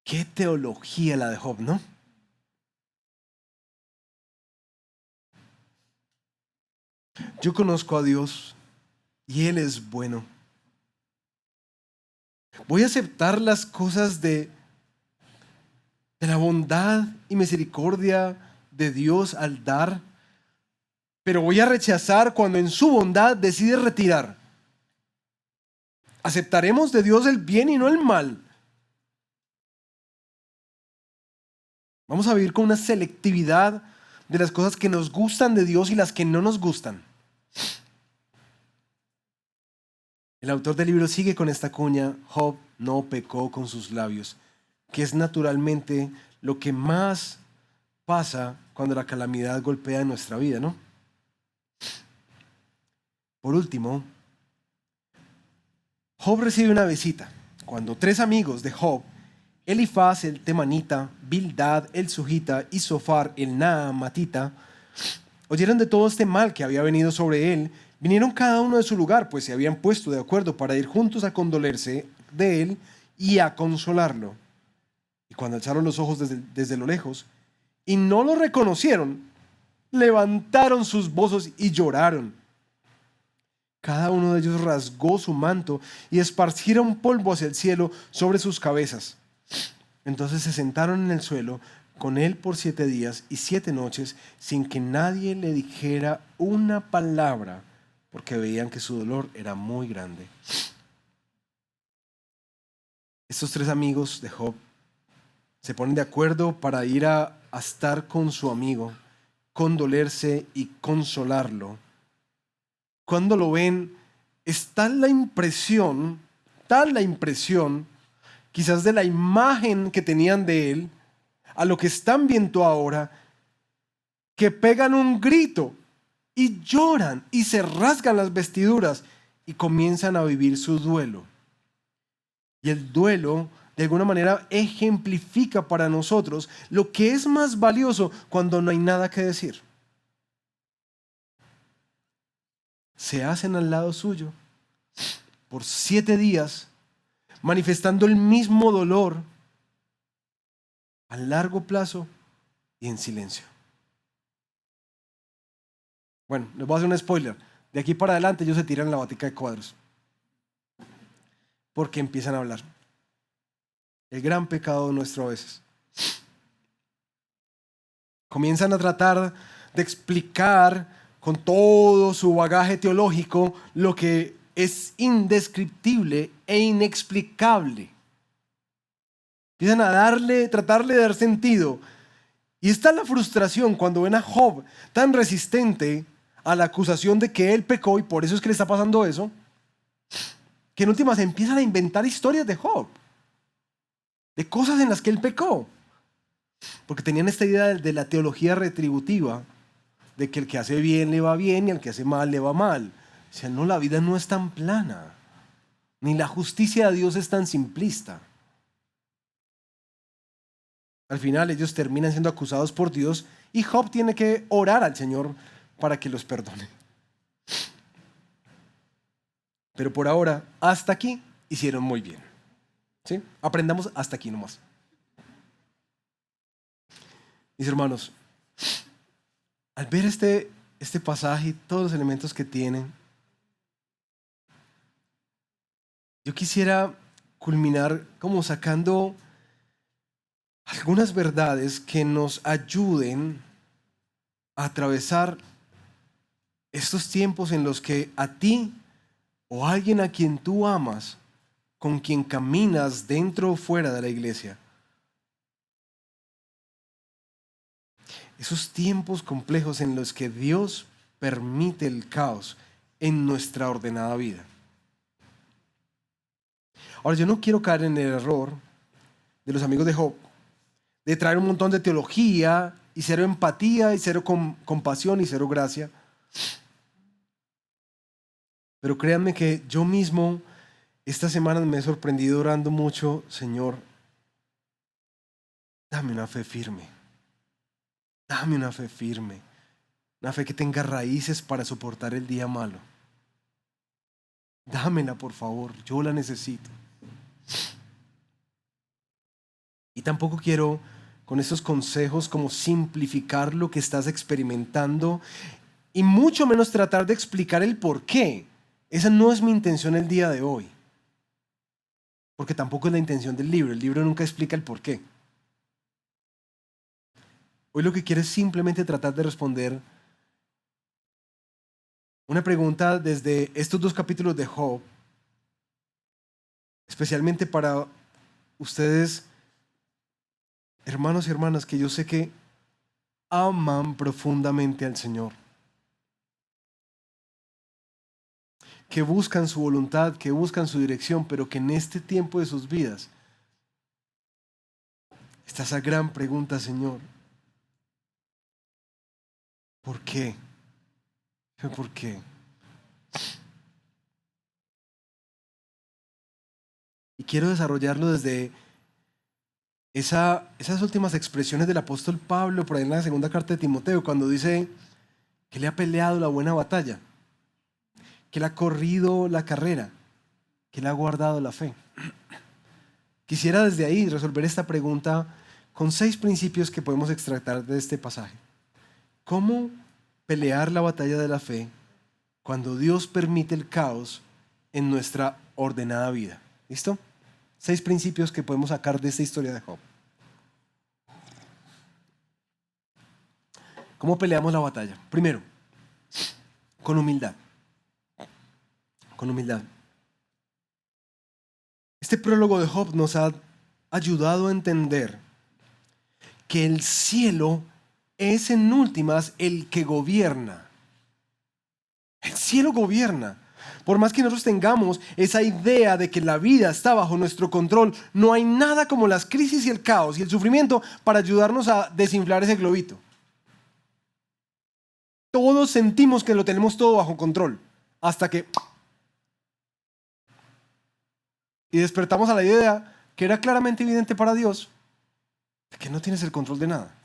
qué teología la de Job, ¿no? Yo conozco a Dios y Él es bueno. Voy a aceptar las cosas de la bondad y misericordia de Dios al dar, pero voy a rechazar cuando en su bondad decide retirar. Aceptaremos de Dios el bien y no el mal. Vamos a vivir con una selectividad de las cosas que nos gustan de Dios y las que no nos gustan. El autor del libro sigue con esta cuña: Job no pecó con sus labios, que es naturalmente lo que más pasa cuando la calamidad golpea en nuestra vida, ¿no? Por último, Job recibe una visita cuando 3 amigos de Job, Elifaz el temanita, Bildad el sujita y Sofar el naamatita, oyeron de todo este mal que había venido sobre él. Vinieron cada uno de su lugar, pues se habían puesto de acuerdo para ir juntos a condolerse de él y a consolarlo. Y cuando alzaron los ojos desde lo lejos y no lo reconocieron, levantaron sus voces y lloraron. Cada uno de ellos rasgó su manto y esparcieron polvo hacia el cielo sobre sus cabezas. Entonces se sentaron en el suelo con él por 7 días y 7 noches, sin que nadie le dijera una palabra, porque veían que su dolor era muy grande. Estos 3 amigos de Job se ponen de acuerdo para ir a estar con su amigo, condolerse y consolarlo. Cuando lo ven, es tal la impresión, quizás de la imagen que tenían de él, a lo que están viendo ahora, que pegan un grito y lloran y se rasgan las vestiduras y comienzan a vivir su duelo. Y el duelo, de alguna manera, ejemplifica para nosotros lo que es más valioso cuando no hay nada que decir. Se hacen al lado suyo por 7 días, manifestando el mismo dolor a largo plazo y en silencio. Bueno, les voy a hacer un spoiler. De aquí para adelante ellos se tiran la batica de cuadros, porque empiezan a hablar. El gran pecado nuestro a veces. Comienzan a tratar de explicar con todo su bagaje teológico lo que es indescriptible e inexplicable. Empiezan a tratarle de dar sentido. Y está la frustración cuando ven a Job tan resistente a la acusación de que él pecó y por eso es que le está pasando eso, que en últimas empiezan a inventar historias de Job, de cosas en las que él pecó. Porque tenían esta idea de la teología retributiva, de que el que hace bien le va bien y al que hace mal le va mal. O sea, no, la vida no es tan plana, ni la justicia de Dios es tan simplista. Al final ellos terminan siendo acusados por Dios y Job tiene que orar al Señor para que los perdone. Pero por ahora, hasta aquí hicieron muy bien. ¿Sí? Aprendamos hasta aquí nomás. Mis hermanos, al ver este pasaje y todos los elementos que tienen, yo quisiera culminar como sacando algunas verdades que nos ayuden a atravesar estos tiempos en los que a ti o a alguien a quien tú amas, con quien caminas dentro o fuera de la iglesia, esos tiempos complejos en los que Dios permite el caos en nuestra ordenada vida. Ahora, yo no quiero caer en el error de los amigos de Job, de traer un montón de teología y cero empatía y cero compasión y cero gracia. Pero créanme que yo mismo esta semana me he sorprendido orando mucho. Señor, dame una fe firme. Dame una fe firme. Una fe que tenga raíces para soportar el día malo. Dámela, por favor. Yo la necesito. Y tampoco quiero con estos consejos como simplificar lo que estás experimentando y mucho menos tratar de explicar el por qué. Esa no es mi intención el día de hoy. Porque tampoco es la intención del libro. El libro nunca explica el por qué. Hoy lo que quiero es simplemente tratar de responder una pregunta desde estos 2 capítulos de Job, especialmente para ustedes, hermanos y hermanas, que yo sé que aman profundamente al Señor, que buscan su voluntad, que buscan su dirección, pero que en este tiempo de sus vidas está esa gran pregunta, Señor, ¿por qué? ¿Por qué? Y quiero desarrollarlo desde esas últimas expresiones del apóstol Pablo, por ahí en la segunda carta de Timoteo, cuando dice que le ha peleado la buena batalla, que le ha corrido la carrera, que le ha guardado la fe. Quisiera desde ahí resolver esta pregunta con 6 principios que podemos extraer de este pasaje. ¿Cómo pelear la batalla de la fe cuando Dios permite el caos en nuestra ordenada vida? ¿Listo? 6 principios que podemos sacar de esta historia de Job. ¿Cómo peleamos la batalla? Primero, con humildad. Con humildad. Este prólogo de Job nos ha ayudado a entender que el cielo es en últimas el que gobierna. El cielo gobierna. Por más que nosotros tengamos esa idea de que la vida está bajo nuestro control, no hay nada como las crisis y el caos y el sufrimiento para ayudarnos a desinflar ese globito. Todos sentimos que lo tenemos todo bajo control, hasta que... y despertamos a la idea que era claramente evidente para Dios, de que no tienes el control de nada.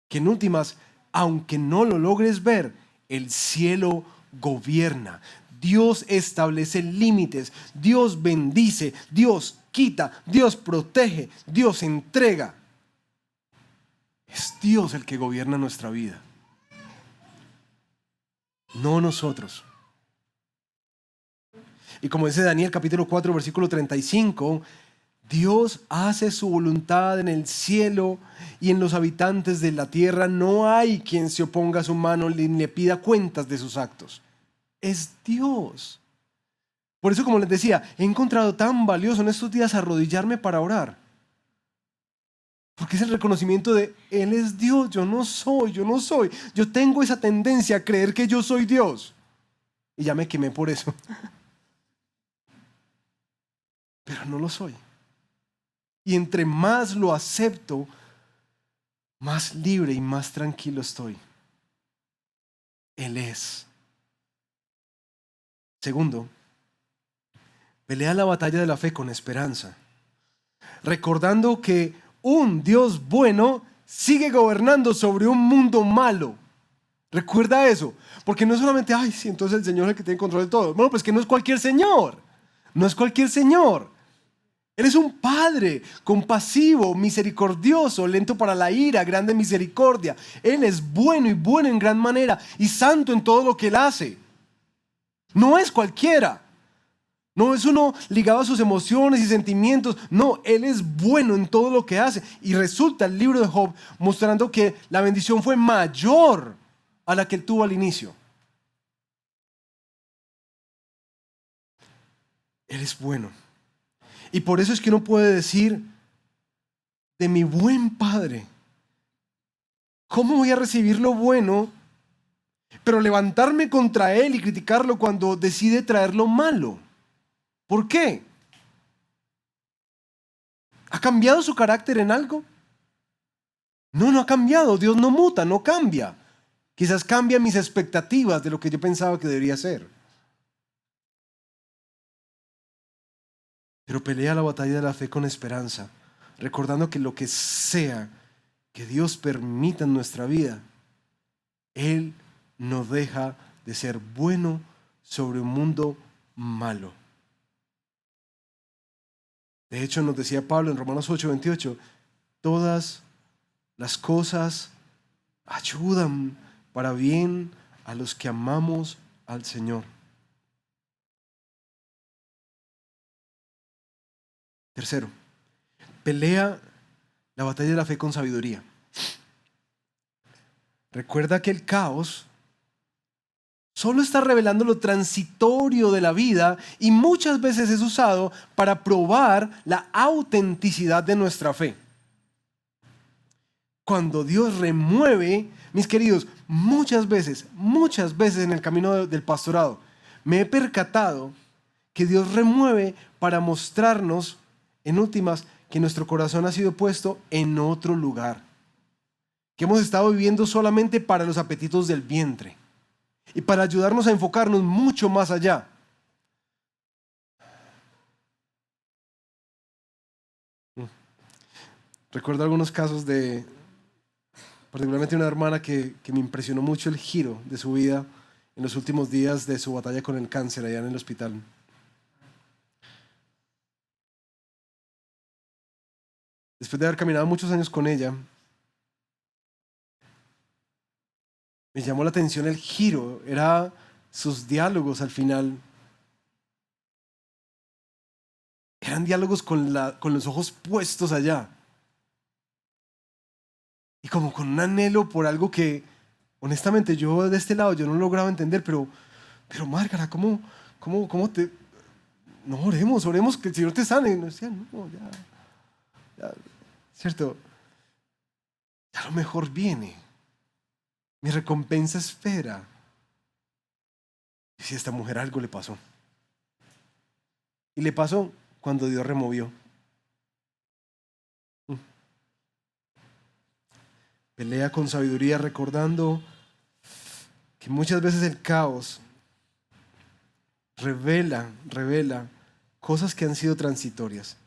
Que en últimas, aunque no lo logres ver, el cielo gobierna. Dios establece límites, Dios bendice, Dios quita, Dios protege, Dios entrega. Es Dios el que gobierna nuestra vida, no nosotros. Y como dice Daniel capítulo 4 versículo 35, Dios hace su voluntad en el cielo y en los habitantes de la tierra. No hay quien se oponga a su mano ni le pida cuentas de sus actos. Es Dios. Por eso, como les decía, he encontrado tan valioso en estos días arrodillarme para orar. Porque es el reconocimiento de Él es Dios, yo no soy. Yo tengo esa tendencia a creer que yo soy Dios. Y ya me quemé por eso. Pero no lo soy. Y entre más lo acepto, más libre y más tranquilo estoy. Él es. Segundo, pelea la batalla de la fe con esperanza, recordando que un Dios bueno sigue gobernando sobre un mundo malo. Recuerda eso, porque no es solamente, ay, sí, entonces el Señor es el que tiene control de todo. Bueno, pues que no es cualquier Señor, no es cualquier Señor. Él es un Padre compasivo, misericordioso, lento para la ira, grande en misericordia. Él es bueno y bueno en gran manera y santo en todo lo que Él hace. No es cualquiera. No es uno ligado a sus emociones y sentimientos. No, Él es bueno en todo lo que hace. Y resulta el libro de Job mostrando que la bendición fue mayor a la que Él tuvo al inicio. Él es bueno. Y por eso es que uno puede decir, de mi buen Padre, ¿cómo voy a recibir lo bueno, pero levantarme contra Él y criticarlo cuando decide traer lo malo? ¿Por qué? ¿Ha cambiado su carácter en algo? No, no ha cambiado. Dios no muta, no cambia. Quizás cambia mis expectativas de lo que yo pensaba que debería ser. Pero pelea la batalla de la fe con esperanza, recordando que lo que sea que Dios permita en nuestra vida, Él no deja de ser bueno sobre un mundo malo. De hecho, nos decía Pablo en Romanos 8:28, todas las cosas ayudan para bien a los que amamos al Señor. Tercero, pelea la batalla de la fe con sabiduría. Recuerda que el caos solo está revelando lo transitorio de la vida y muchas veces es usado para probar la autenticidad de nuestra fe. Cuando Dios remueve, mis queridos, muchas veces en el camino del pastorado, me he percatado que Dios remueve para mostrarnos, en últimas, que nuestro corazón ha sido puesto en otro lugar, que hemos estado viviendo solamente para los apetitos del vientre y para ayudarnos a enfocarnos mucho más allá. Recuerdo algunos casos de, particularmente una hermana que me impresionó mucho el giro de su vida en los últimos días de su batalla con el cáncer allá en el hospital. Después de haber caminado muchos años con ella, me llamó la atención el giro, era sus diálogos al final. Eran diálogos con los ojos puestos allá. Y como con un anhelo por algo que, honestamente, yo de este lado yo no lograba entender, pero Márgara, ¿cómo te...? No, oremos que el Señor te sane. Y no decía, no, ya, ¿cierto? Ya lo mejor viene. Mi recompensa espera. Y si a esta mujer algo le pasó. Y le pasó cuando Dios removió. Pelea con sabiduría recordando que muchas veces el caos revela cosas que han sido transitorias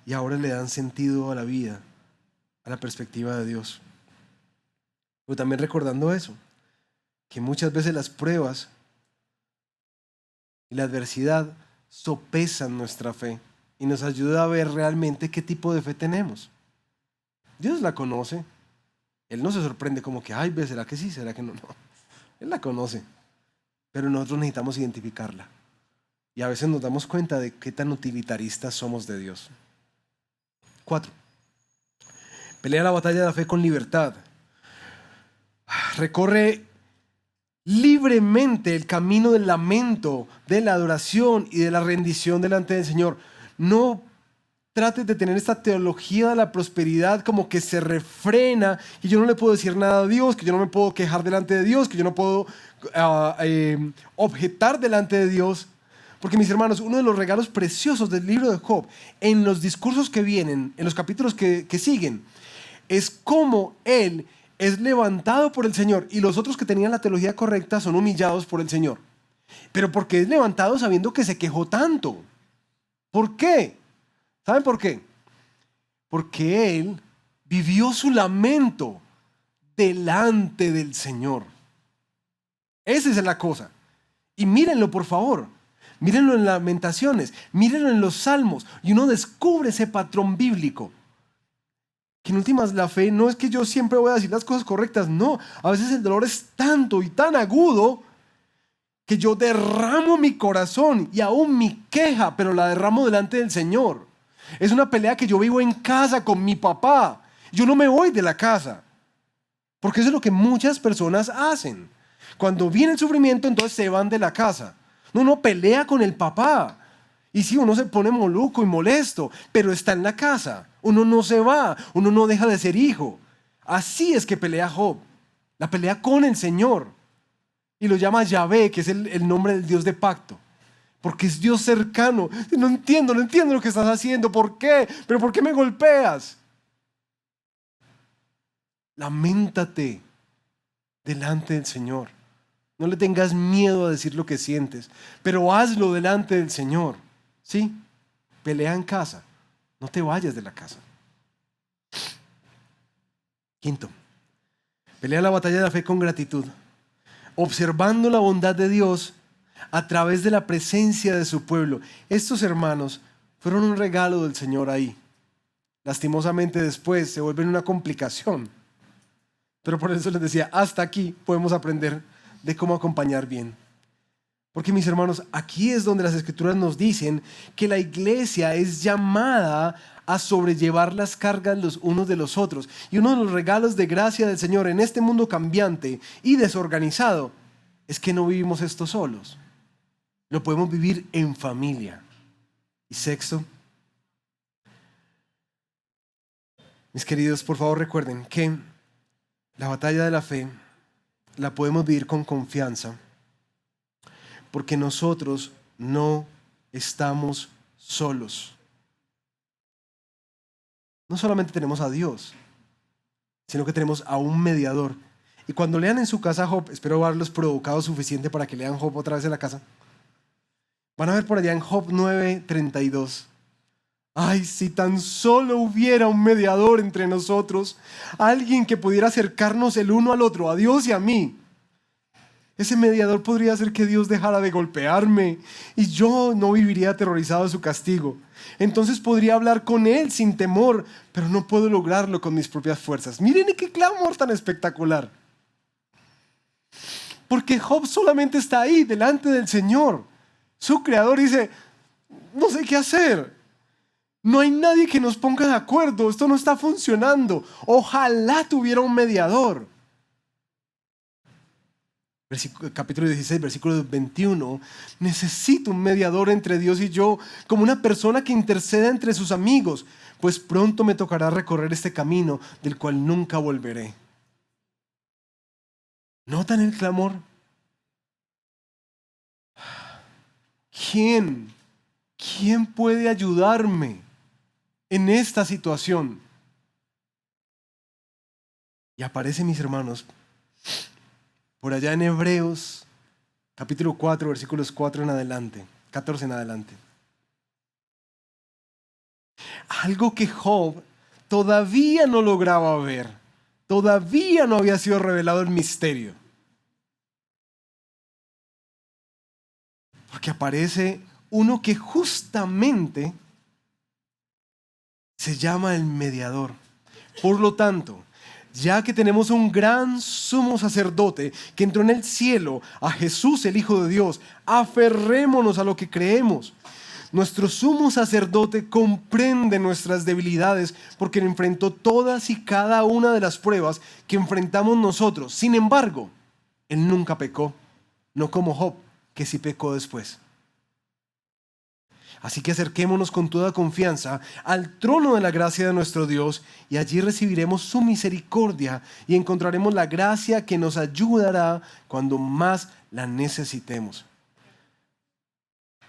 y ahora le dan sentido a la vida, a la perspectiva de Dios. Pero también recordando eso, que muchas veces las pruebas y la adversidad sopesan nuestra fe y nos ayuda a ver realmente qué tipo de fe tenemos. Dios la conoce. Él no se sorprende como que, ay, ¿será que sí? ¿Será que no? No. Él la conoce. Pero nosotros necesitamos identificarla. Y a veces nos damos cuenta de qué tan utilitaristas somos de Dios. 4. Pelea la batalla de la fe con libertad. Recorre libremente el camino del lamento, de la adoración y de la rendición delante del Señor. No trates de tener esta teología de la prosperidad como que se refrena, que yo no le puedo decir nada a Dios, que yo no me puedo quejar delante de Dios, que yo no puedo objetar delante de Dios. Porque, mis hermanos, uno de los regalos preciosos del libro de Job, en los discursos que vienen, en los capítulos que siguen, es cómo él es levantado por el Señor y los otros que tenían la teología correcta son humillados por el Señor. Pero porque es levantado sabiendo que se quejó tanto. ¿Por qué? ¿Saben por qué? Porque él vivió su lamento delante del Señor. Esa es la cosa. Y mírenlo, por favor. Mírenlo en Lamentaciones, mírenlo en los Salmos, y uno descubre ese patrón bíblico. Que en últimas la fe no es que yo siempre voy a decir las cosas correctas, no. A veces el dolor es tanto y tan agudo que yo derramo mi corazón y aún mi queja, pero la derramo delante del Señor. Es una pelea que yo vivo en casa con mi papá. Yo no me voy de la casa. Porque eso es lo que muchas personas hacen. Cuando viene el sufrimiento, entonces se van de la casa. Uno pelea con el papá. Y sí, uno se pone moluco y molesto, pero está en la casa. Uno no se va, uno no deja de ser hijo. Así es que pelea Job. La pelea con el Señor. Y lo llama Yahvé, que es el nombre del Dios de pacto. Porque es Dios cercano. No entiendo lo que estás haciendo. ¿Por qué? ¿Pero por qué me golpeas? Lamentate delante del Señor. No le tengas miedo a decir lo que sientes, pero hazlo delante del Señor. Sí, pelea en casa. No te vayas de la casa. Quinto, pelea la batalla de la fe con gratitud, observando la bondad de Dios a través de la presencia de su pueblo. Estos hermanos fueron un regalo del Señor ahí. Lastimosamente después se vuelven una complicación. Pero por eso les decía, hasta aquí podemos aprender de cómo acompañar bien. Porque mis hermanos, aquí es donde las Escrituras nos dicen que la iglesia es llamada a sobrellevar las cargas los unos de los otros. Y uno de los regalos de gracia del Señor en este mundo cambiante y desorganizado es que no vivimos esto solos. Lo podemos vivir en familia. Y sexto, mis queridos, por favor recuerden que la batalla de la fe la podemos vivir con confianza porque nosotros no estamos solos. No solamente tenemos a Dios, sino que tenemos a un mediador. Y cuando lean en su casa Job, espero haberlos provocado suficiente para que lean Job otra vez en la casa. Van a ver por allá en Job 9:32. Ay, si tan solo hubiera un mediador entre nosotros, alguien que pudiera acercarnos el uno al otro, a Dios y a mí. Ese mediador podría hacer que Dios dejara de golpearme y yo no viviría aterrorizado de su castigo. Entonces podría hablar con Él sin temor, pero no puedo lograrlo con mis propias fuerzas. Miren qué clamor tan espectacular. Porque Job solamente está ahí, delante del Señor. Su creador dice, no sé qué hacer. No hay nadie que nos ponga de acuerdo. Esto no está funcionando. Ojalá tuviera un mediador. Capítulo 16, versículo 21. Necesito un mediador entre Dios y yo, como una persona que interceda entre sus amigos, pues pronto me tocará recorrer este camino del cual nunca volveré. ¿Notan el clamor? ¿Quién puede ayudarme en esta situación? Y aparece, mis hermanos, por allá en Hebreos, capítulo 4, versículos 4 en adelante, 14 en adelante. Algo que Job todavía no lograba ver, todavía no había sido revelado el misterio. Porque aparece uno que justamente se llama el mediador. Por lo tanto, ya que tenemos un gran sumo sacerdote que entró en el cielo, a Jesús el Hijo de Dios, aferrémonos a lo que creemos. Nuestro sumo sacerdote comprende nuestras debilidades porque enfrentó todas y cada una de las pruebas que enfrentamos nosotros. Sin embargo, Él nunca pecó, no como Job, que sí pecó después. Así que acerquémonos con toda confianza al trono de la gracia de nuestro Dios y allí recibiremos su misericordia y encontraremos la gracia que nos ayudará cuando más la necesitemos.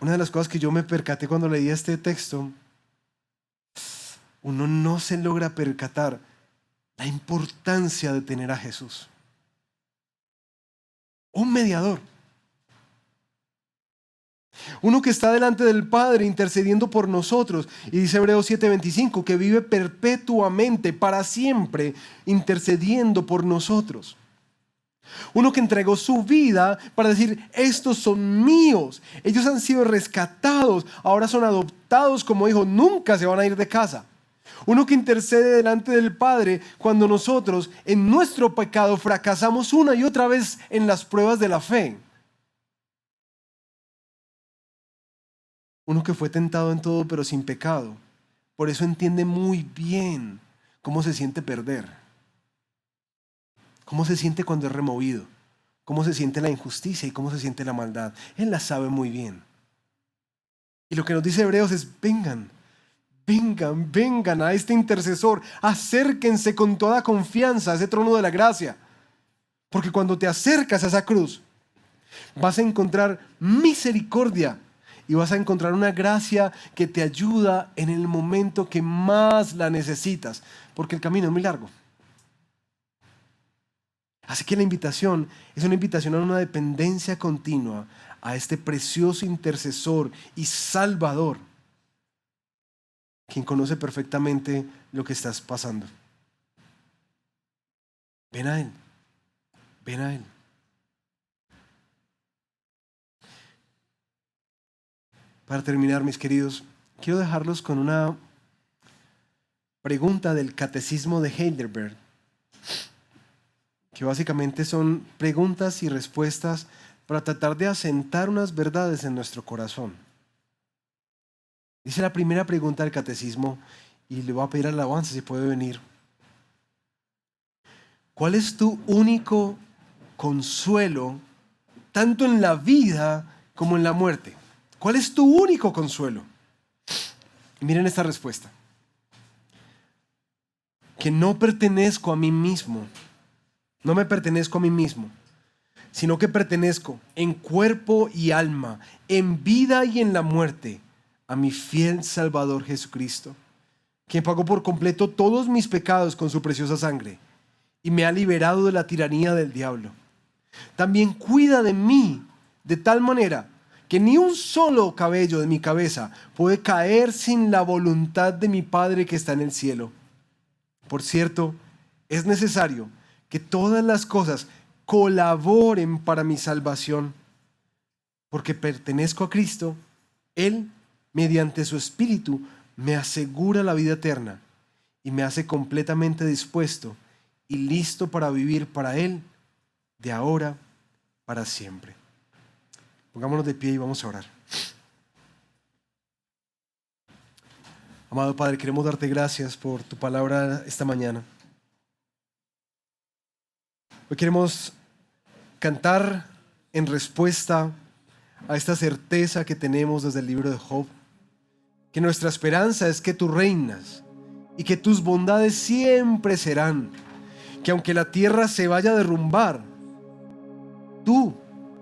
Una de las cosas que yo me percaté cuando leí este texto, uno no se logra percatar la importancia de tener a Jesús. Un mediador. Uno que está delante del Padre intercediendo por nosotros. Y dice Hebreos 7:25 que vive perpetuamente, para siempre, intercediendo por nosotros. Uno que entregó su vida para decir, estos son míos. Ellos han sido rescatados, ahora son adoptados como hijos, nunca se van a ir de casa. Uno que intercede delante del Padre cuando nosotros en nuestro pecado fracasamos una y otra vez en las pruebas de la fe. Uno que fue tentado en todo pero sin pecado. Por eso entiende muy bien cómo se siente perder. Cómo se siente cuando es removido. Cómo se siente la injusticia y cómo se siente la maldad. Él la sabe muy bien. Y lo que nos dice Hebreos es, vengan a este intercesor. Acérquense con toda confianza a ese trono de la gracia. Porque cuando te acercas a esa cruz, vas a encontrar misericordia. Y vas a encontrar una gracia que te ayuda en el momento que más la necesitas, porque el camino es muy largo. Así que la invitación es una invitación a una dependencia continua a este precioso intercesor y salvador quien conoce perfectamente lo que estás pasando. Ven a Él, ven a Él. Para terminar, mis queridos, quiero dejarlos con una pregunta del Catecismo de Heidelberg, que básicamente son preguntas y respuestas para tratar de asentar unas verdades en nuestro corazón. Dice la primera pregunta del Catecismo, y le voy a pedir alabanza si puede venir. ¿Cuál es tu único consuelo, tanto en la vida como en la muerte? ¿Cuál es tu único consuelo? Y miren esta respuesta. Que no pertenezco a mí mismo, no me pertenezco a mí mismo, sino que pertenezco en cuerpo y alma, en vida y en la muerte, a mi fiel Salvador Jesucristo, quien pagó por completo todos mis pecados con su preciosa sangre y me ha liberado de la tiranía del diablo. También cuida de mí de tal manera que ni un solo cabello de mi cabeza puede caer sin la voluntad de mi Padre que está en el cielo. Por cierto, es necesario que todas las cosas colaboren para mi salvación, porque pertenezco a Cristo. Él, mediante su Espíritu, me asegura la vida eterna y me hace completamente dispuesto y listo para vivir para Él de ahora para siempre. Pongámonos de pie y vamos a orar. Amado Padre, queremos darte gracias por tu palabra esta mañana. Hoy queremos cantar en respuesta a esta certeza que tenemos desde el libro de Job, que nuestra esperanza es que tú reinas y que tus bondades siempre serán, que aunque la tierra se vaya a derrumbar, tú,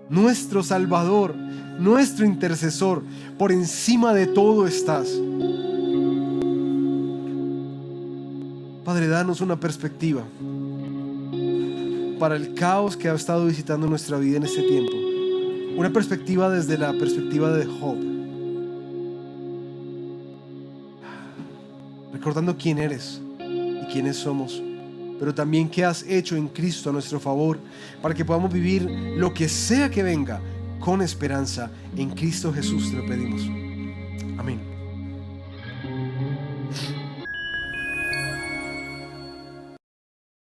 nuestro Salvador, nuestro intercesor, por encima de todo estás. Padre, danos una perspectiva para el caos que ha estado visitando nuestra vida en este tiempo. Una perspectiva desde la perspectiva de Job. Recordando quién eres y quiénes somos, pero también qué has hecho en Cristo a nuestro favor, para que podamos vivir lo que sea que venga con esperanza en Cristo Jesús, te lo pedimos. Amén.